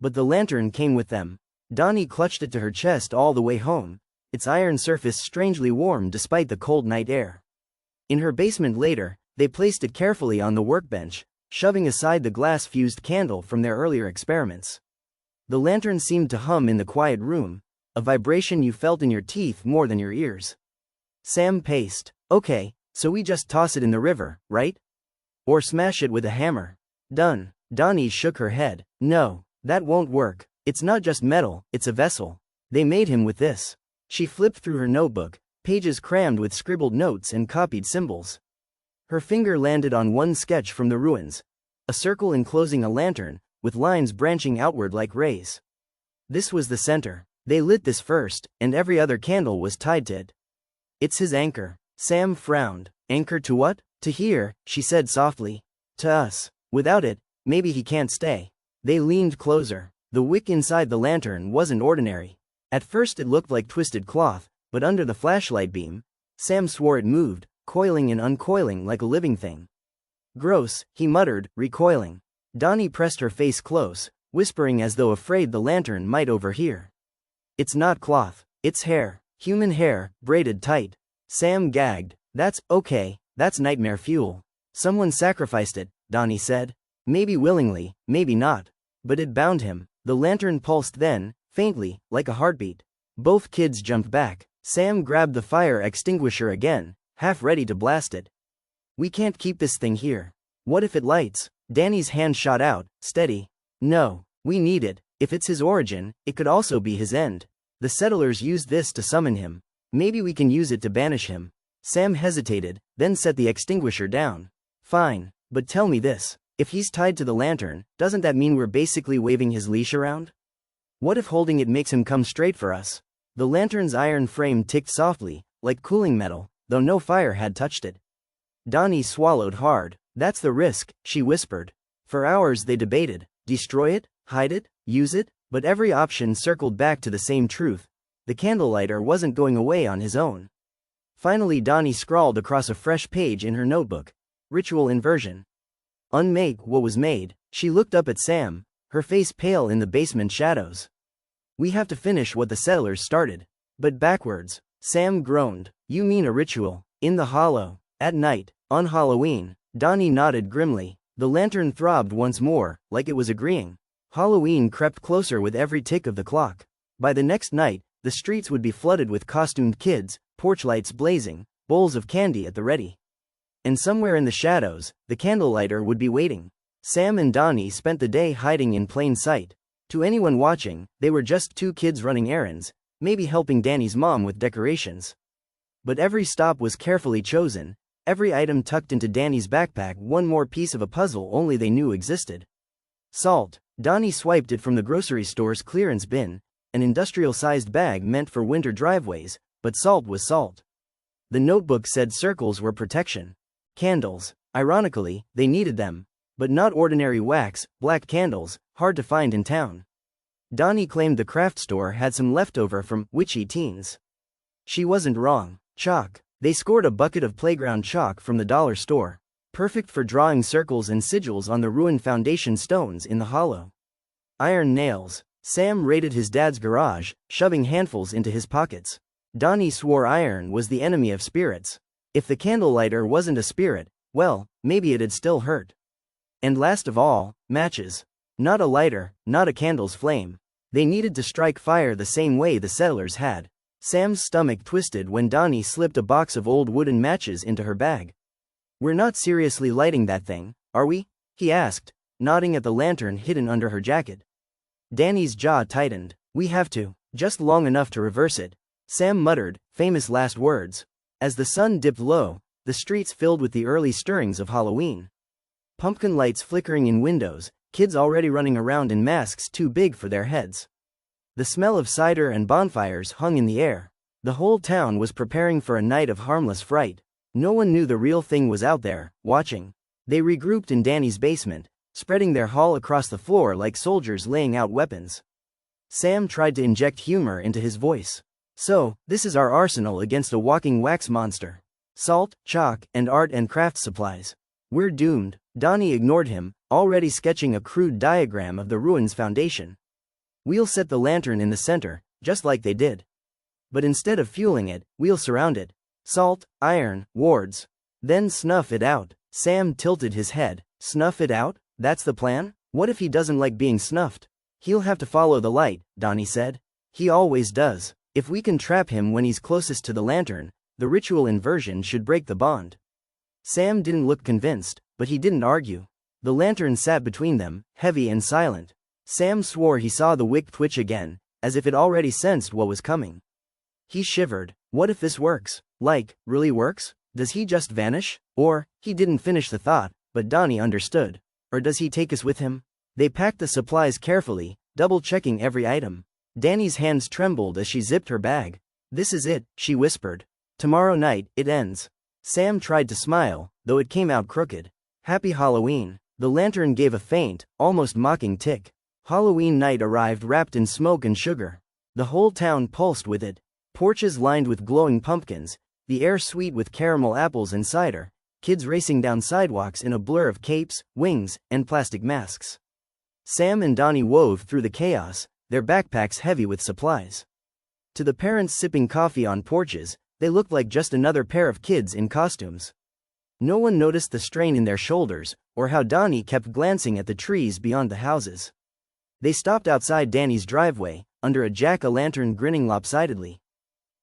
But the lantern came with them. Dani clutched it to her chest all the way home, its iron surface strangely warm despite the cold night air. In her basement later, they placed it carefully on the workbench, shoving aside the glass-fused candle from their earlier experiments. The lantern seemed to hum in the quiet room, a vibration you felt in your teeth more than your ears. Sam paced. Okay, so we just toss it in the river, right? Or smash it with a hammer. Done. Dani shook her head. No, that won't work. It's not just metal, it's a vessel. They made him with this. She flipped through her notebook, pages crammed with scribbled notes and copied symbols. Her finger landed on one sketch from the ruins. A circle enclosing a lantern, with lines branching outward like rays. This was the center. They lit this first, and every other candle was tied to it. It's his anchor. Sam frowned. Anchor to what? To here, she said softly. To us. Without it, maybe he can't stay. They leaned closer. The wick inside the lantern wasn't ordinary. At first it looked like twisted cloth, but under the flashlight beam, Sam swore it moved, coiling and uncoiling like a living thing. Gross, he muttered, recoiling. Dani pressed her face close, whispering as though afraid the lantern might overhear. It's not cloth. It's hair. Human hair, braided tight. Sam gagged. That's okay, that's nightmare fuel. Someone sacrificed it, Dani said. Maybe willingly, maybe not. But it bound him. The lantern pulsed then, faintly, like a heartbeat. Both kids jumped back. Sam grabbed the fire extinguisher again, half ready to blast it. We can't keep this thing here. What if it lights? Dani's hand shot out, steady. No, we need it. If it's his origin, it could also be his end. The settlers used this to summon him. Maybe we can use it to banish him. Sam hesitated, then set the extinguisher down. Fine, but tell me this. If he's tied to the lantern, doesn't that mean we're basically waving his leash around? What if holding it makes him come straight for us? The lantern's iron frame ticked softly, like cooling metal, though no fire had touched it. Dani swallowed hard. That's the risk, she whispered. For hours they debated. Destroy it? Hide it? Use it? But every option circled back to the same truth. The Candlelighter wasn't going away on his own. Finally Dani scrawled across a fresh page in her notebook. Ritual inversion. Unmake what was made. She looked up at Sam, her face pale in the basement shadows. We have to finish what the settlers started. But backwards. Sam groaned. You mean a ritual? In the hollow. At night. On Halloween. Dani nodded grimly. The lantern throbbed once more, like it was agreeing. Halloween crept closer with every tick of the clock. By the next night, the streets would be flooded with costumed kids, porch lights blazing, bowls of candy at the ready. And somewhere in the shadows, the candlelighter would be waiting. Sam and Dani spent the day hiding in plain sight. To anyone watching, they were just two kids running errands, maybe helping Dani's mom with decorations. But every stop was carefully chosen, every item tucked into Dani's backpack, one more piece of a puzzle only they knew existed. Salt. Dani swiped it from the grocery store's clearance bin, an industrial-sized bag meant for winter driveways, but salt was salt. The notebook said circles were protection. Candles. Ironically, they needed them. But not ordinary wax, black candles, hard to find in town. Dani claimed the craft store had some leftover from witchy teens. She wasn't wrong. Chalk. They scored a bucket of playground chalk from the dollar store. Perfect for drawing circles and sigils on the ruined foundation stones in the hollow. Iron nails. Sam raided his dad's garage, shoving handfuls into his pockets. Dani swore iron was the enemy of spirits. If the candlelighter wasn't a spirit, well, maybe it'd still hurt. And last of all, matches. Not a lighter, not a candle's flame. They needed to strike fire the same way the settlers had. Sam's stomach twisted when Dani slipped a box of old wooden matches into her bag. "We're not seriously lighting that thing, are we?" he asked, nodding at the lantern hidden under her jacket. Dani's jaw tightened. "We have to, just long enough to reverse it," Sam muttered, famous last words. As the sun dipped low, the streets filled with the early stirrings of Halloween. Pumpkin lights flickering in windows, kids already running around in masks too big for their heads. The smell of cider and bonfires hung in the air. The whole town was preparing for a night of harmless fright. No one knew the real thing was out there, watching. They regrouped in Dani's basement, spreading their haul across the floor like soldiers laying out weapons. Sam tried to inject humor into his voice. "So, this is our arsenal against a walking wax monster. Salt, chalk, and art and craft supplies. We're doomed." Dani ignored him, already sketching a crude diagram of the ruins' foundation. "We'll set the lantern in the center, just like they did. But instead of fueling it, we'll surround it. Salt, iron, wards. Then snuff it out." Sam tilted his head. "Snuff it out? That's the plan? What if he doesn't like being snuffed?" "He'll have to follow the light," Dani said. "He always does. If we can trap him when he's closest to the lantern, the ritual inversion should break the bond." Sam didn't look convinced, but he didn't argue. The lantern sat between them, heavy and silent. Sam swore he saw the wick twitch again, as if it already sensed what was coming. He shivered. What if this works? Like, really works? Does he just vanish? Or, he didn't finish the thought, but Dani understood. Or does he take us with him? They packed the supplies carefully, double-checking every item. Dani's hands trembled as she zipped her bag. "This is it," she whispered. "Tomorrow night, it ends." Sam tried to smile, though it came out crooked. "Happy Halloween." The lantern gave a faint, almost mocking tick. Halloween night arrived wrapped in smoke and sugar. The whole town pulsed with it. Porches lined with glowing pumpkins, the air sweet with caramel apples and cider, kids racing down sidewalks in a blur of capes, wings, and plastic masks. Sam and Dani wove through the chaos, their backpacks heavy with supplies. To the parents sipping coffee on porches, they looked like just another pair of kids in costumes. No one noticed the strain in their shoulders, or how Dani kept glancing at the trees beyond the houses. They stopped outside Dani's driveway, under a jack-o'-lantern grinning lopsidedly.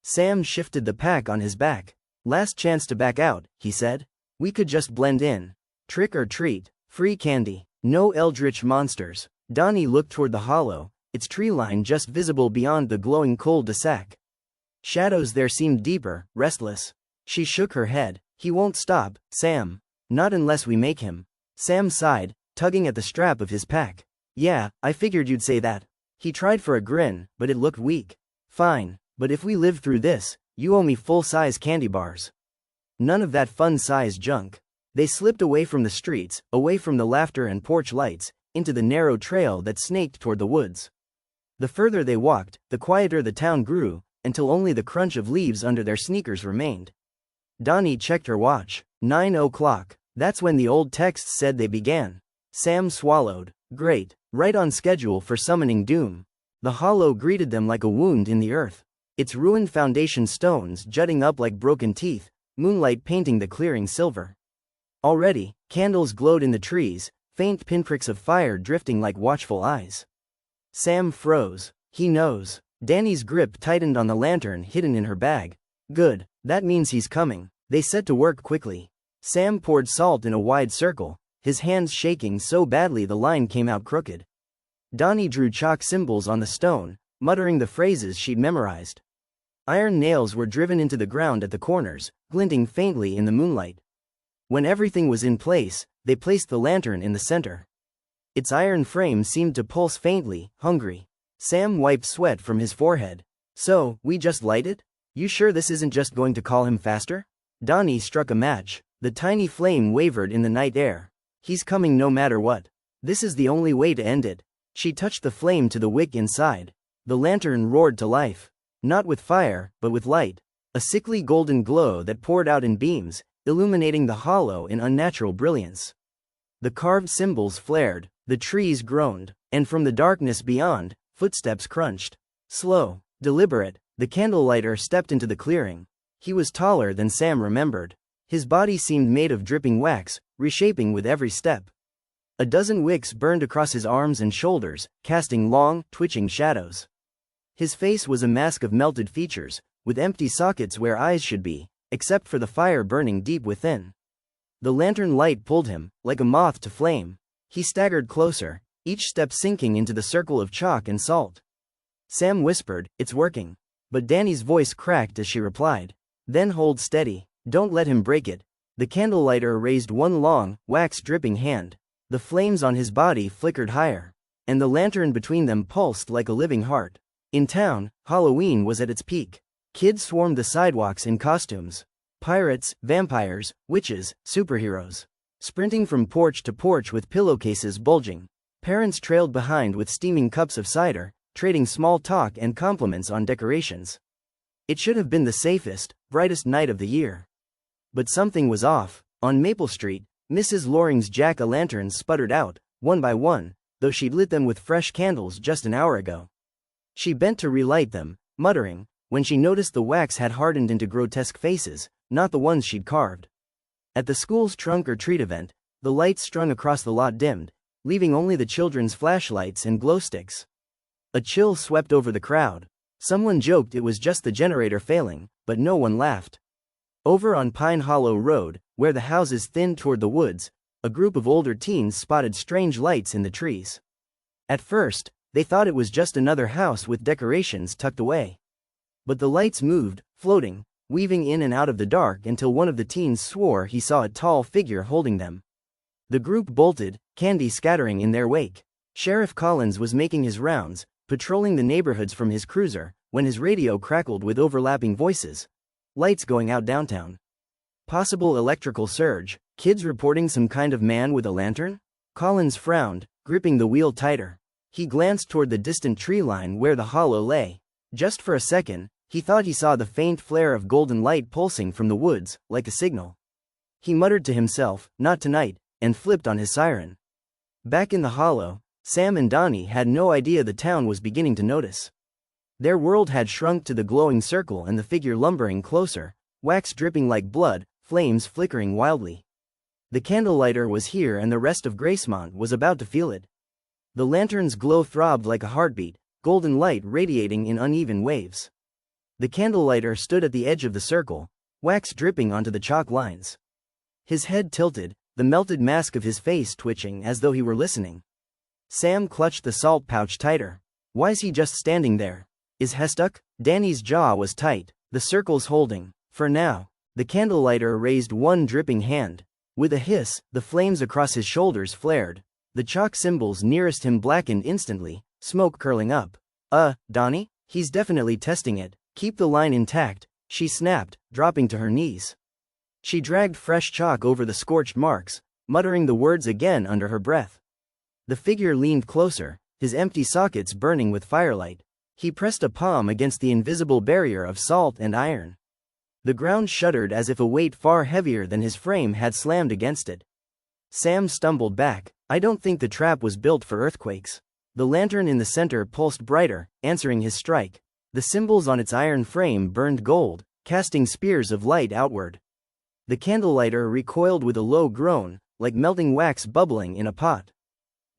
Sam shifted the pack on his back. "Last chance to back out," he said. "We could just blend in. Trick or treat, free candy, no eldritch monsters." Dani looked toward the hollow, its tree line just visible beyond the glowing cul-de-sac. Shadows there seemed deeper, restless. She shook her head. "He won't stop, Sam. Not unless we make him." Sam sighed, tugging at the strap of his pack. "Yeah, I figured you'd say that." He tried for a grin, but it looked weak. "Fine, but if we live through this, you owe me full-size candy bars." None of that fun-size junk. They slipped away from the streets, away from the laughter and porch lights, into the narrow trail that snaked toward the woods. The further they walked, the quieter the town grew, until only the crunch of leaves under their sneakers remained. Dani checked her watch. 9 o'clock. That's when the old texts said they began. Sam swallowed. Great. Right on schedule for summoning doom. The hollow greeted them like a wound in the earth. Its ruined foundation stones jutting up like broken teeth, moonlight painting the clearing silver. Already, candles glowed in the trees, faint pinpricks of fire drifting like watchful eyes. Sam froze. He knows. Dani's grip tightened on the lantern hidden in her bag. Good, that means he's coming. They set to work quickly. Sam poured salt in a wide circle, his hands shaking so badly the line came out crooked. Dani drew chalk symbols on the stone, muttering the phrases she'd memorized. Iron nails were driven into the ground at the corners, glinting faintly in the moonlight. When everything was in place, they placed the lantern in the center. Its iron frame seemed to pulse faintly, hungry. Sam wiped sweat from his forehead. So, we just light it? You sure this isn't just going to call him faster? Dani struck a match. The tiny flame wavered in the night air. He's coming no matter what. This is the only way to end it. She touched the flame to the wick inside. The lantern roared to life. Not with fire, but with light. A sickly golden glow that poured out in beams, illuminating the hollow in unnatural brilliance. The carved symbols flared, the trees groaned, and from the darkness beyond, footsteps crunched. Slow, deliberate, the candlelighter stepped into the clearing. He was taller than Sam remembered. His body seemed made of dripping wax, reshaping with every step. A dozen wicks burned across his arms and shoulders, casting long, twitching shadows. His face was a mask of melted features, with empty sockets where eyes should be, except for the fire burning deep within. The lantern light pulled him, like a moth to flame. He staggered closer, each step sinking into the circle of chalk and salt. Sam whispered, "It's working." But Dani's voice cracked as she replied, "Then hold steady. Don't let him break it." The candlelighter raised one long, wax-dripping hand. The flames on his body flickered higher, and the lantern between them pulsed like a living heart. In town, Halloween was at its peak. Kids swarmed the sidewalks in costumes. Pirates, vampires, witches, superheroes. Sprinting from porch to porch with pillowcases bulging. Parents trailed behind with steaming cups of cider, trading small talk and compliments on decorations. It should have been the safest, brightest night of the year. But something was off. On Maple Street, Mrs. Loring's jack-o'-lanterns sputtered out, one by one, though she'd lit them with fresh candles just an hour ago. She bent to relight them, muttering, when she noticed the wax had hardened into grotesque faces, not the ones she'd carved. At the school's trunk-or-treat event, the lights strung across the lot dimmed, leaving only the children's flashlights and glow sticks. A chill swept over the crowd. Someone joked it was just the generator failing, but no one laughed. Over on Pine Hollow Road, where the houses thinned toward the woods, a group of older teens spotted strange lights in the trees. At first, they thought it was just another house with decorations tucked away. But the lights moved, floating, weaving in and out of the dark until one of the teens swore he saw a tall figure holding them. The group bolted, candy scattering in their wake. Sheriff Collins was making his rounds, patrolling the neighborhoods from his cruiser, when his radio crackled with overlapping voices. Lights going out downtown. Possible electrical surge, kids reporting some kind of man with a lantern? Collins frowned, gripping the wheel tighter. He glanced toward the distant tree line where the hollow lay. Just for a second, he thought he saw the faint flare of golden light pulsing from the woods, like a signal. He muttered to himself, "Not tonight," and flipped on his siren. Back in the hollow, Sam and Dani had no idea the town was beginning to notice. Their world had shrunk to the glowing circle and the figure lumbering closer, wax dripping like blood, flames flickering wildly. The candlelighter was here and the rest of Gracemont was about to feel it. The lantern's glow throbbed like a heartbeat, golden light radiating in uneven waves. The candlelighter stood at the edge of the circle, wax dripping onto the chalk lines. His head tilted, the melted mask of his face twitching as though he were listening. Sam clutched the salt pouch tighter. Why's he just standing there? Is he stuck? Dani's jaw was tight, the circles holding. For now. The candlelighter raised one dripping hand. With a hiss, the flames across his shoulders flared. The chalk symbols nearest him blackened instantly, smoke curling up. Dani? He's definitely testing it. Keep the line intact, she snapped, dropping to her knees. She dragged fresh chalk over the scorched marks, muttering the words again under her breath. The figure leaned closer, his empty sockets burning with firelight. He pressed a palm against the invisible barrier of salt and iron. The ground shuddered as if a weight far heavier than his frame had slammed against it. Sam stumbled back. I don't think the trap was built for earthquakes. The lantern in the center pulsed brighter, answering his strike. The symbols on its iron frame burned gold, casting spears of light outward. The candlelighter recoiled with a low groan, like melting wax bubbling in a pot.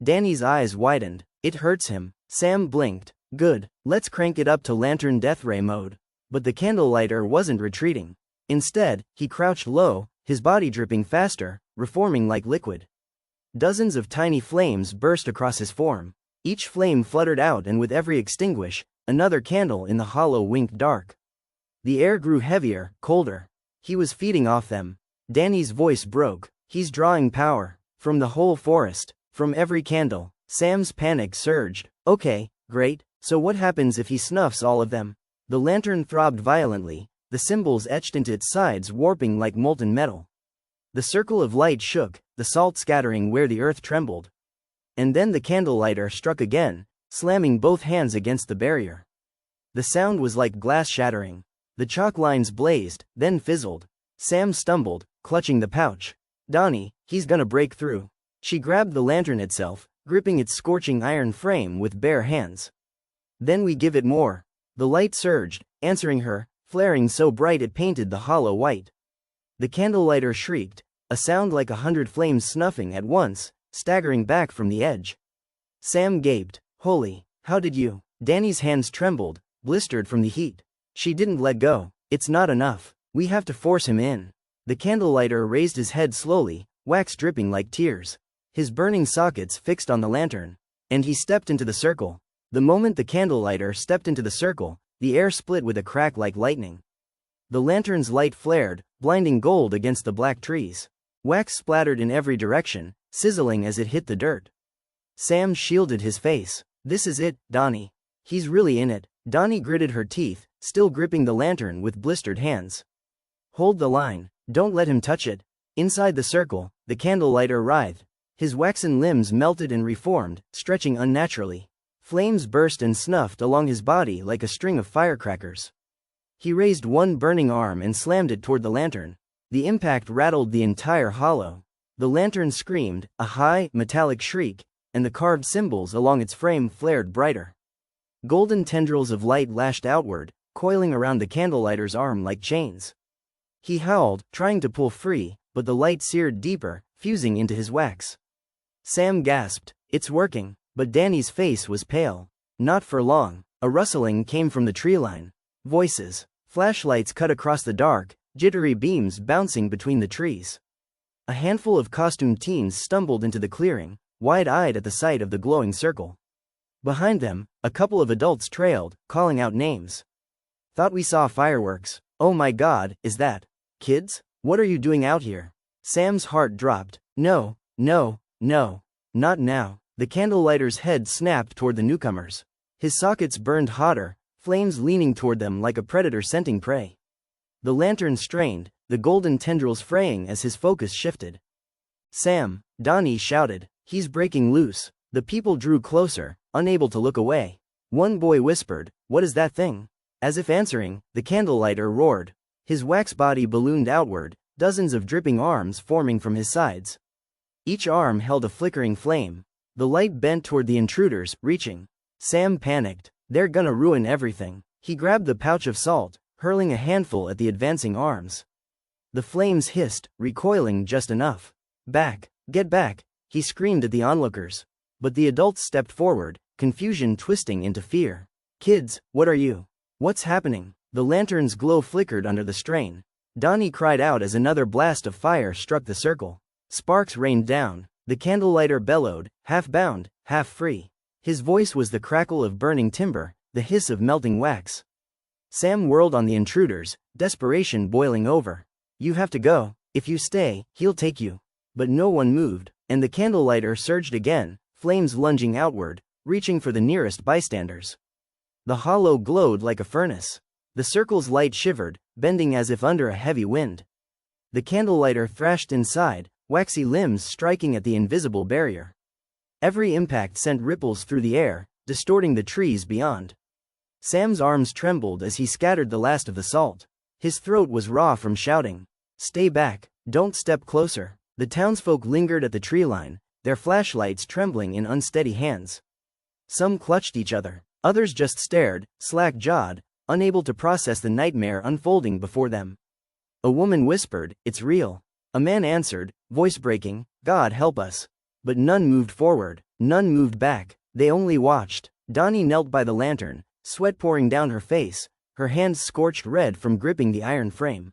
Dani's eyes widened. It hurts him. Sam blinked. Good, let's crank it up to lantern death ray mode. But the candlelighter wasn't retreating. Instead, he crouched low, his body dripping faster, reforming like liquid. Dozens of tiny flames burst across his form. Each flame fluttered out, and with every extinguish, another candle in the hollow winked dark. The air grew heavier, colder. He was feeding off them. Dani's voice broke. He's drawing power. From the whole forest. From every candle. Sam's panic surged. Okay, great, so what happens if he snuffs all of them? The lantern throbbed violently, the symbols etched into its sides warping like molten metal. The circle of light shook, the salt scattering where the earth trembled. And then the candlelighter struck again, slamming both hands against the barrier. The sound was like glass shattering. The chalk lines blazed, then fizzled. Sam stumbled, clutching the pouch. Dani, he's gonna break through. She grabbed the lantern itself, gripping its scorching iron frame with bare hands. Then we give it more. The light surged, answering her, flaring so bright it painted the hollow white. The candlelighter shrieked, a sound like 100 flames snuffing at once, staggering back from the edge. Sam gaped. Holy, how did you? Dani's hands trembled, blistered from the heat. She didn't let go. It's not enough. We have to force him in. The candlelighter raised his head slowly, wax dripping like tears. His burning sockets fixed on the lantern. And he stepped into the circle. The moment the candlelighter stepped into the circle, the air split with a crack like lightning. The lantern's light flared, blinding gold against the black trees. Wax splattered in every direction, sizzling as it hit the dirt. Sam shielded his face. This is it, Dani. He's really in it. Dani gritted her teeth, still gripping the lantern with blistered hands. Hold the line. Don't let him touch it. Inside the circle, the candlelighter writhed. His waxen limbs melted and reformed, stretching unnaturally. Flames burst and snuffed along his body like a string of firecrackers. He raised one burning arm and slammed it toward the lantern. The impact rattled the entire hollow. The lantern screamed, a high, metallic shriek, and the carved symbols along its frame flared brighter. Golden tendrils of light lashed outward, coiling around the candlelighter's arm like chains. He howled, trying to pull free, but the light seared deeper, fusing into his wax. Sam gasped. It's working. But Dani's face was pale. Not for long. A rustling came from the tree line. Voices. Flashlights cut across the dark, jittery beams bouncing between the trees. A handful of costumed teens stumbled into the clearing, wide-eyed at the sight of the glowing circle. Behind them, a couple of adults trailed, calling out names. Thought we saw fireworks. Oh my God, is that? Kids? What are you doing out here? Sam's heart dropped. No, no, no. Not now. The candlelighter's head snapped toward the newcomers. His sockets burned hotter, flames leaning toward them like a predator scenting prey. The lantern strained, the golden tendrils fraying as his focus shifted. Sam, Dani shouted. He's breaking loose. The people drew closer, unable to look away. One boy whispered, what is that thing? As if answering, the candlelighter roared. His wax body ballooned outward, dozens of dripping arms forming from his sides. Each arm held a flickering flame. The light bent toward the intruders, reaching. Sam panicked. They're gonna ruin everything. He grabbed the pouch of salt, hurling a handful at the advancing arms. The flames hissed, recoiling just enough. Back! Get back! He screamed at the onlookers. But the adults stepped forward, confusion twisting into fear. Kids, what are you? What's happening? The lantern's glow flickered under the strain. Dani cried out as another blast of fire struck the circle. Sparks rained down. The candlelighter bellowed, half bound, half free. His voice was the crackle of burning timber, the hiss of melting wax. Sam whirled on the intruders, desperation boiling over. You have to go. If you stay, he'll take you. But no one moved, and the candlelighter surged again, flames lunging outward, reaching for the nearest bystanders. The hollow glowed like a furnace. The circle's light shivered, bending as if under a heavy wind. The candlelighter thrashed inside, waxy limbs striking at the invisible barrier. Every impact sent ripples through the air, distorting the trees beyond. Sam's arms trembled as he scattered the last of the salt. His throat was raw from shouting. Stay back, don't step closer. The townsfolk lingered at the tree line, their flashlights trembling in unsteady hands. Some clutched each other, others just stared, slack-jawed, unable to process the nightmare unfolding before them. A woman whispered, "It's real." A man answered, voice breaking, "God help us." But none moved forward, none moved back, they only watched. Dani knelt by the lantern, sweat pouring down her face, her hands scorched red from gripping the iron frame.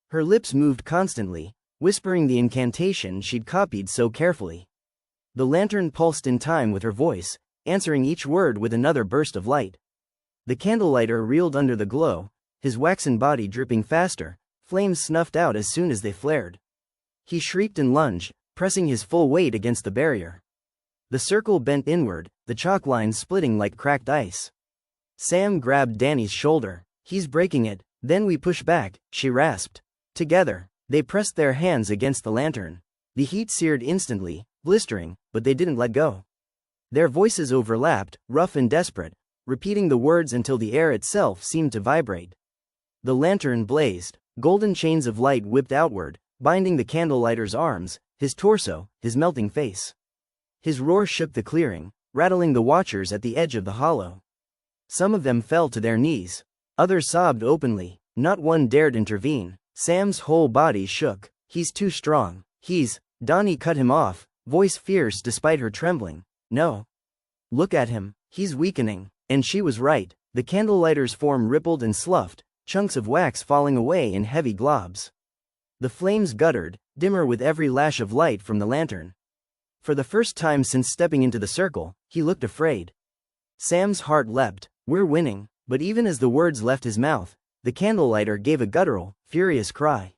Her lips moved constantly, whispering the incantation she'd copied so carefully. The lantern pulsed in time with her voice, answering each word with another burst of light. The candlelighter reeled under the glow, his waxen body dripping faster, flames snuffed out as soon as they flared. He shrieked and lunged, pressing his full weight against the barrier. The circle bent inward, the chalk lines splitting like cracked ice. Sam grabbed Dani's shoulder. "He's breaking it." "Then we push back," she rasped. Together, they pressed their hands against the lantern. The heat seared instantly, blistering, but they didn't let go. Their voices overlapped, rough and desperate, repeating the words until the air itself seemed to vibrate. The lantern blazed, golden chains of light whipped outward, binding the candlelighter's arms, his torso, his melting face. His roar shook the clearing, rattling the watchers at the edge of the hollow. Some of them fell to their knees. Others sobbed openly. Not one dared intervene. Sam's whole body shook. "He's too strong. Dani cut him off, voice fierce despite her trembling. "No. Look at him. He's weakening." And she was right. The candlelighter's form rippled and sloughed, chunks of wax falling away in heavy globs. The flames guttered, dimmer with every lash of light from the lantern. For the first time since stepping into the circle, he looked afraid. Sam's heart leapt. "We're winning." But even as the words left his mouth, the candlelighter gave a guttural, furious cry.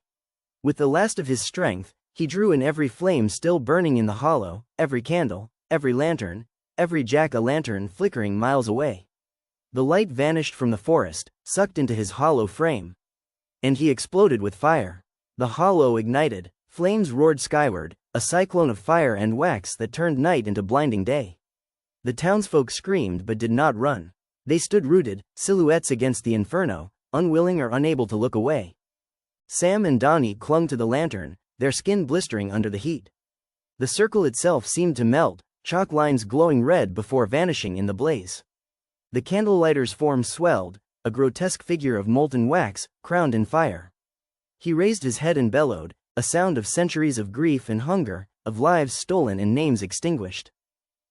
With the last of his strength, he drew in every flame still burning in the hollow, every candle, every lantern, every jack-o'-lantern flickering miles away. The light vanished from the forest, sucked into his hollow frame. And he exploded with fire. The hollow ignited, flames roared skyward, a cyclone of fire and wax that turned night into blinding day. The townsfolk screamed but did not run. They stood rooted, silhouettes against the inferno, unwilling or unable to look away. Sam and Dani clung to the lantern, their skin blistering under the heat. The circle itself seemed to melt, chalk lines glowing red before vanishing in the blaze. The candlelighter's form swelled, a grotesque figure of molten wax, crowned in fire. He raised his head and bellowed, a sound of centuries of grief and hunger, of lives stolen and names extinguished.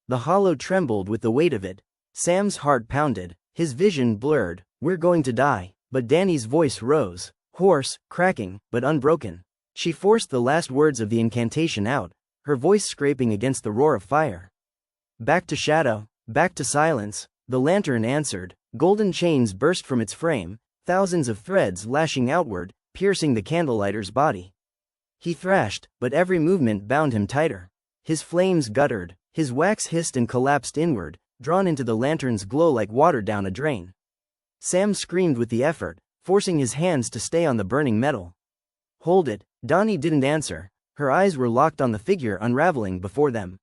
The hollow trembled with the weight of it. Sam's heart pounded, his vision blurred. "We're going to die." But Dani's voice rose, hoarse, cracking, but unbroken. She forced the last words of the incantation out, her voice scraping against the roar of fire. "Back to shadow, back to silence." The lantern answered. Golden chains burst from its frame, thousands of threads lashing outward, piercing the candlelighter's body. He thrashed, but every movement bound him tighter. His flames guttered, his wax hissed and collapsed inward, drawn into the lantern's glow like water down a drain. Sam screamed with the effort, forcing his hands to stay on the burning metal. "Hold it." Dani didn't answer, her eyes were locked on the figure unraveling before them.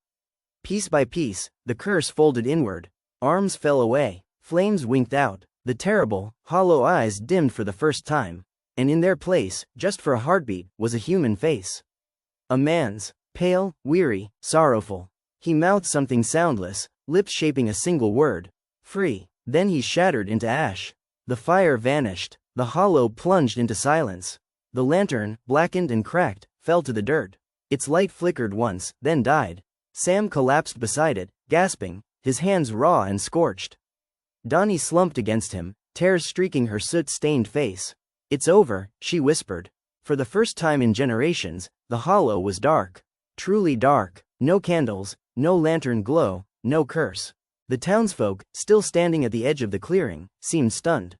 Piece by piece, the curse folded inward. Arms fell away, flames winked out, the terrible, hollow eyes dimmed for the first time, and in their place, just for a heartbeat, was a human face. A man's, pale, weary, sorrowful. He mouthed something soundless, lips shaping a single word. "Free." Then he shattered into ash. The fire vanished, the hollow plunged into silence. The lantern, blackened and cracked, fell to the dirt. Its light flickered once, then died. Sam collapsed beside it, gasping, his hands raw and scorched. Dani slumped against him, tears streaking her soot-stained face. "It's over," she whispered. For the first time in generations, the hollow was dark. Truly dark. No candles, no lantern glow, no curse. The townsfolk, still standing at the edge of the clearing, seemed stunned.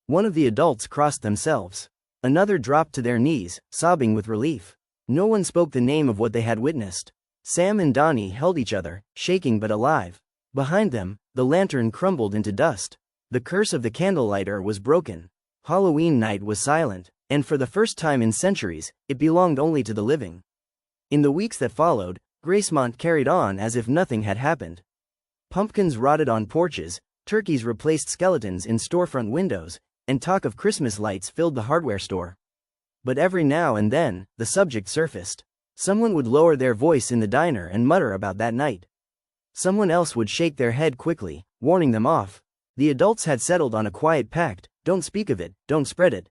One of the adults crossed themselves. Another dropped to their knees, sobbing with relief. No one spoke the name of what they had witnessed. Sam and Dani held each other, shaking but alive. Behind them, the lantern crumbled into dust. The curse of the candlelighter was broken. Halloween night was silent, and for the first time in centuries, it belonged only to the living. In the weeks that followed, Gracemont carried on as if nothing had happened. Pumpkins rotted on porches, turkeys replaced skeletons in storefront windows, and talk of Christmas lights filled the hardware store. But every now and then, the subject surfaced. Someone would lower their voice in the diner and mutter about that night. Someone else would shake their head quickly, warning them off. The adults had settled on a quiet pact: don't speak of it, don't spread it.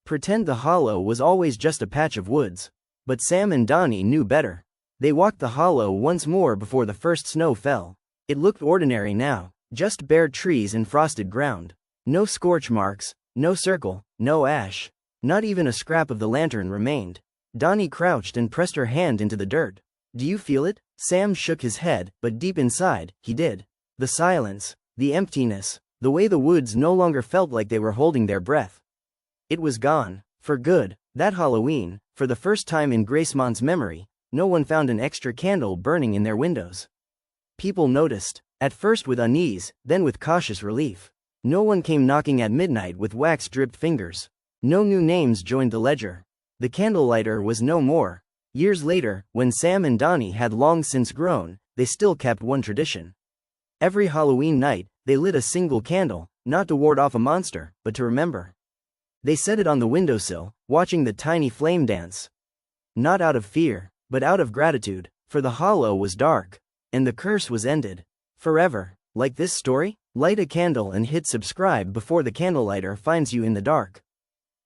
Pretend the hollow was always just a patch of woods. But Sam and Dani knew better. They walked the hollow once more before the first snow fell. It looked ordinary now, just bare trees and frosted ground. No scorch marks, no circle, no ash. Not even a scrap of the lantern remained. Dani crouched and pressed her hand into the dirt. "Do you feel it?" Sam shook his head, but deep inside, he did. The silence, the emptiness, the way the woods no longer felt like they were holding their breath. It was gone. For good. That Halloween, for the first time in Gracemont's memory, no one found an extra candle burning in their windows. People noticed, at first with unease, then with cautious relief. No one came knocking at midnight with wax-dripped fingers. No new names joined the ledger. The candlelighter was no more. Years later, when Sam and Dani had long since grown, they still kept one tradition. Every Halloween night, they lit a single candle, not to ward off a monster, but to remember. They set it on the windowsill, watching the tiny flame dance. Not out of fear, but out of gratitude, for the hollow was dark, and the curse was ended. Forever. Like this story? Light a candle and hit subscribe before the candlelighter finds you in the dark.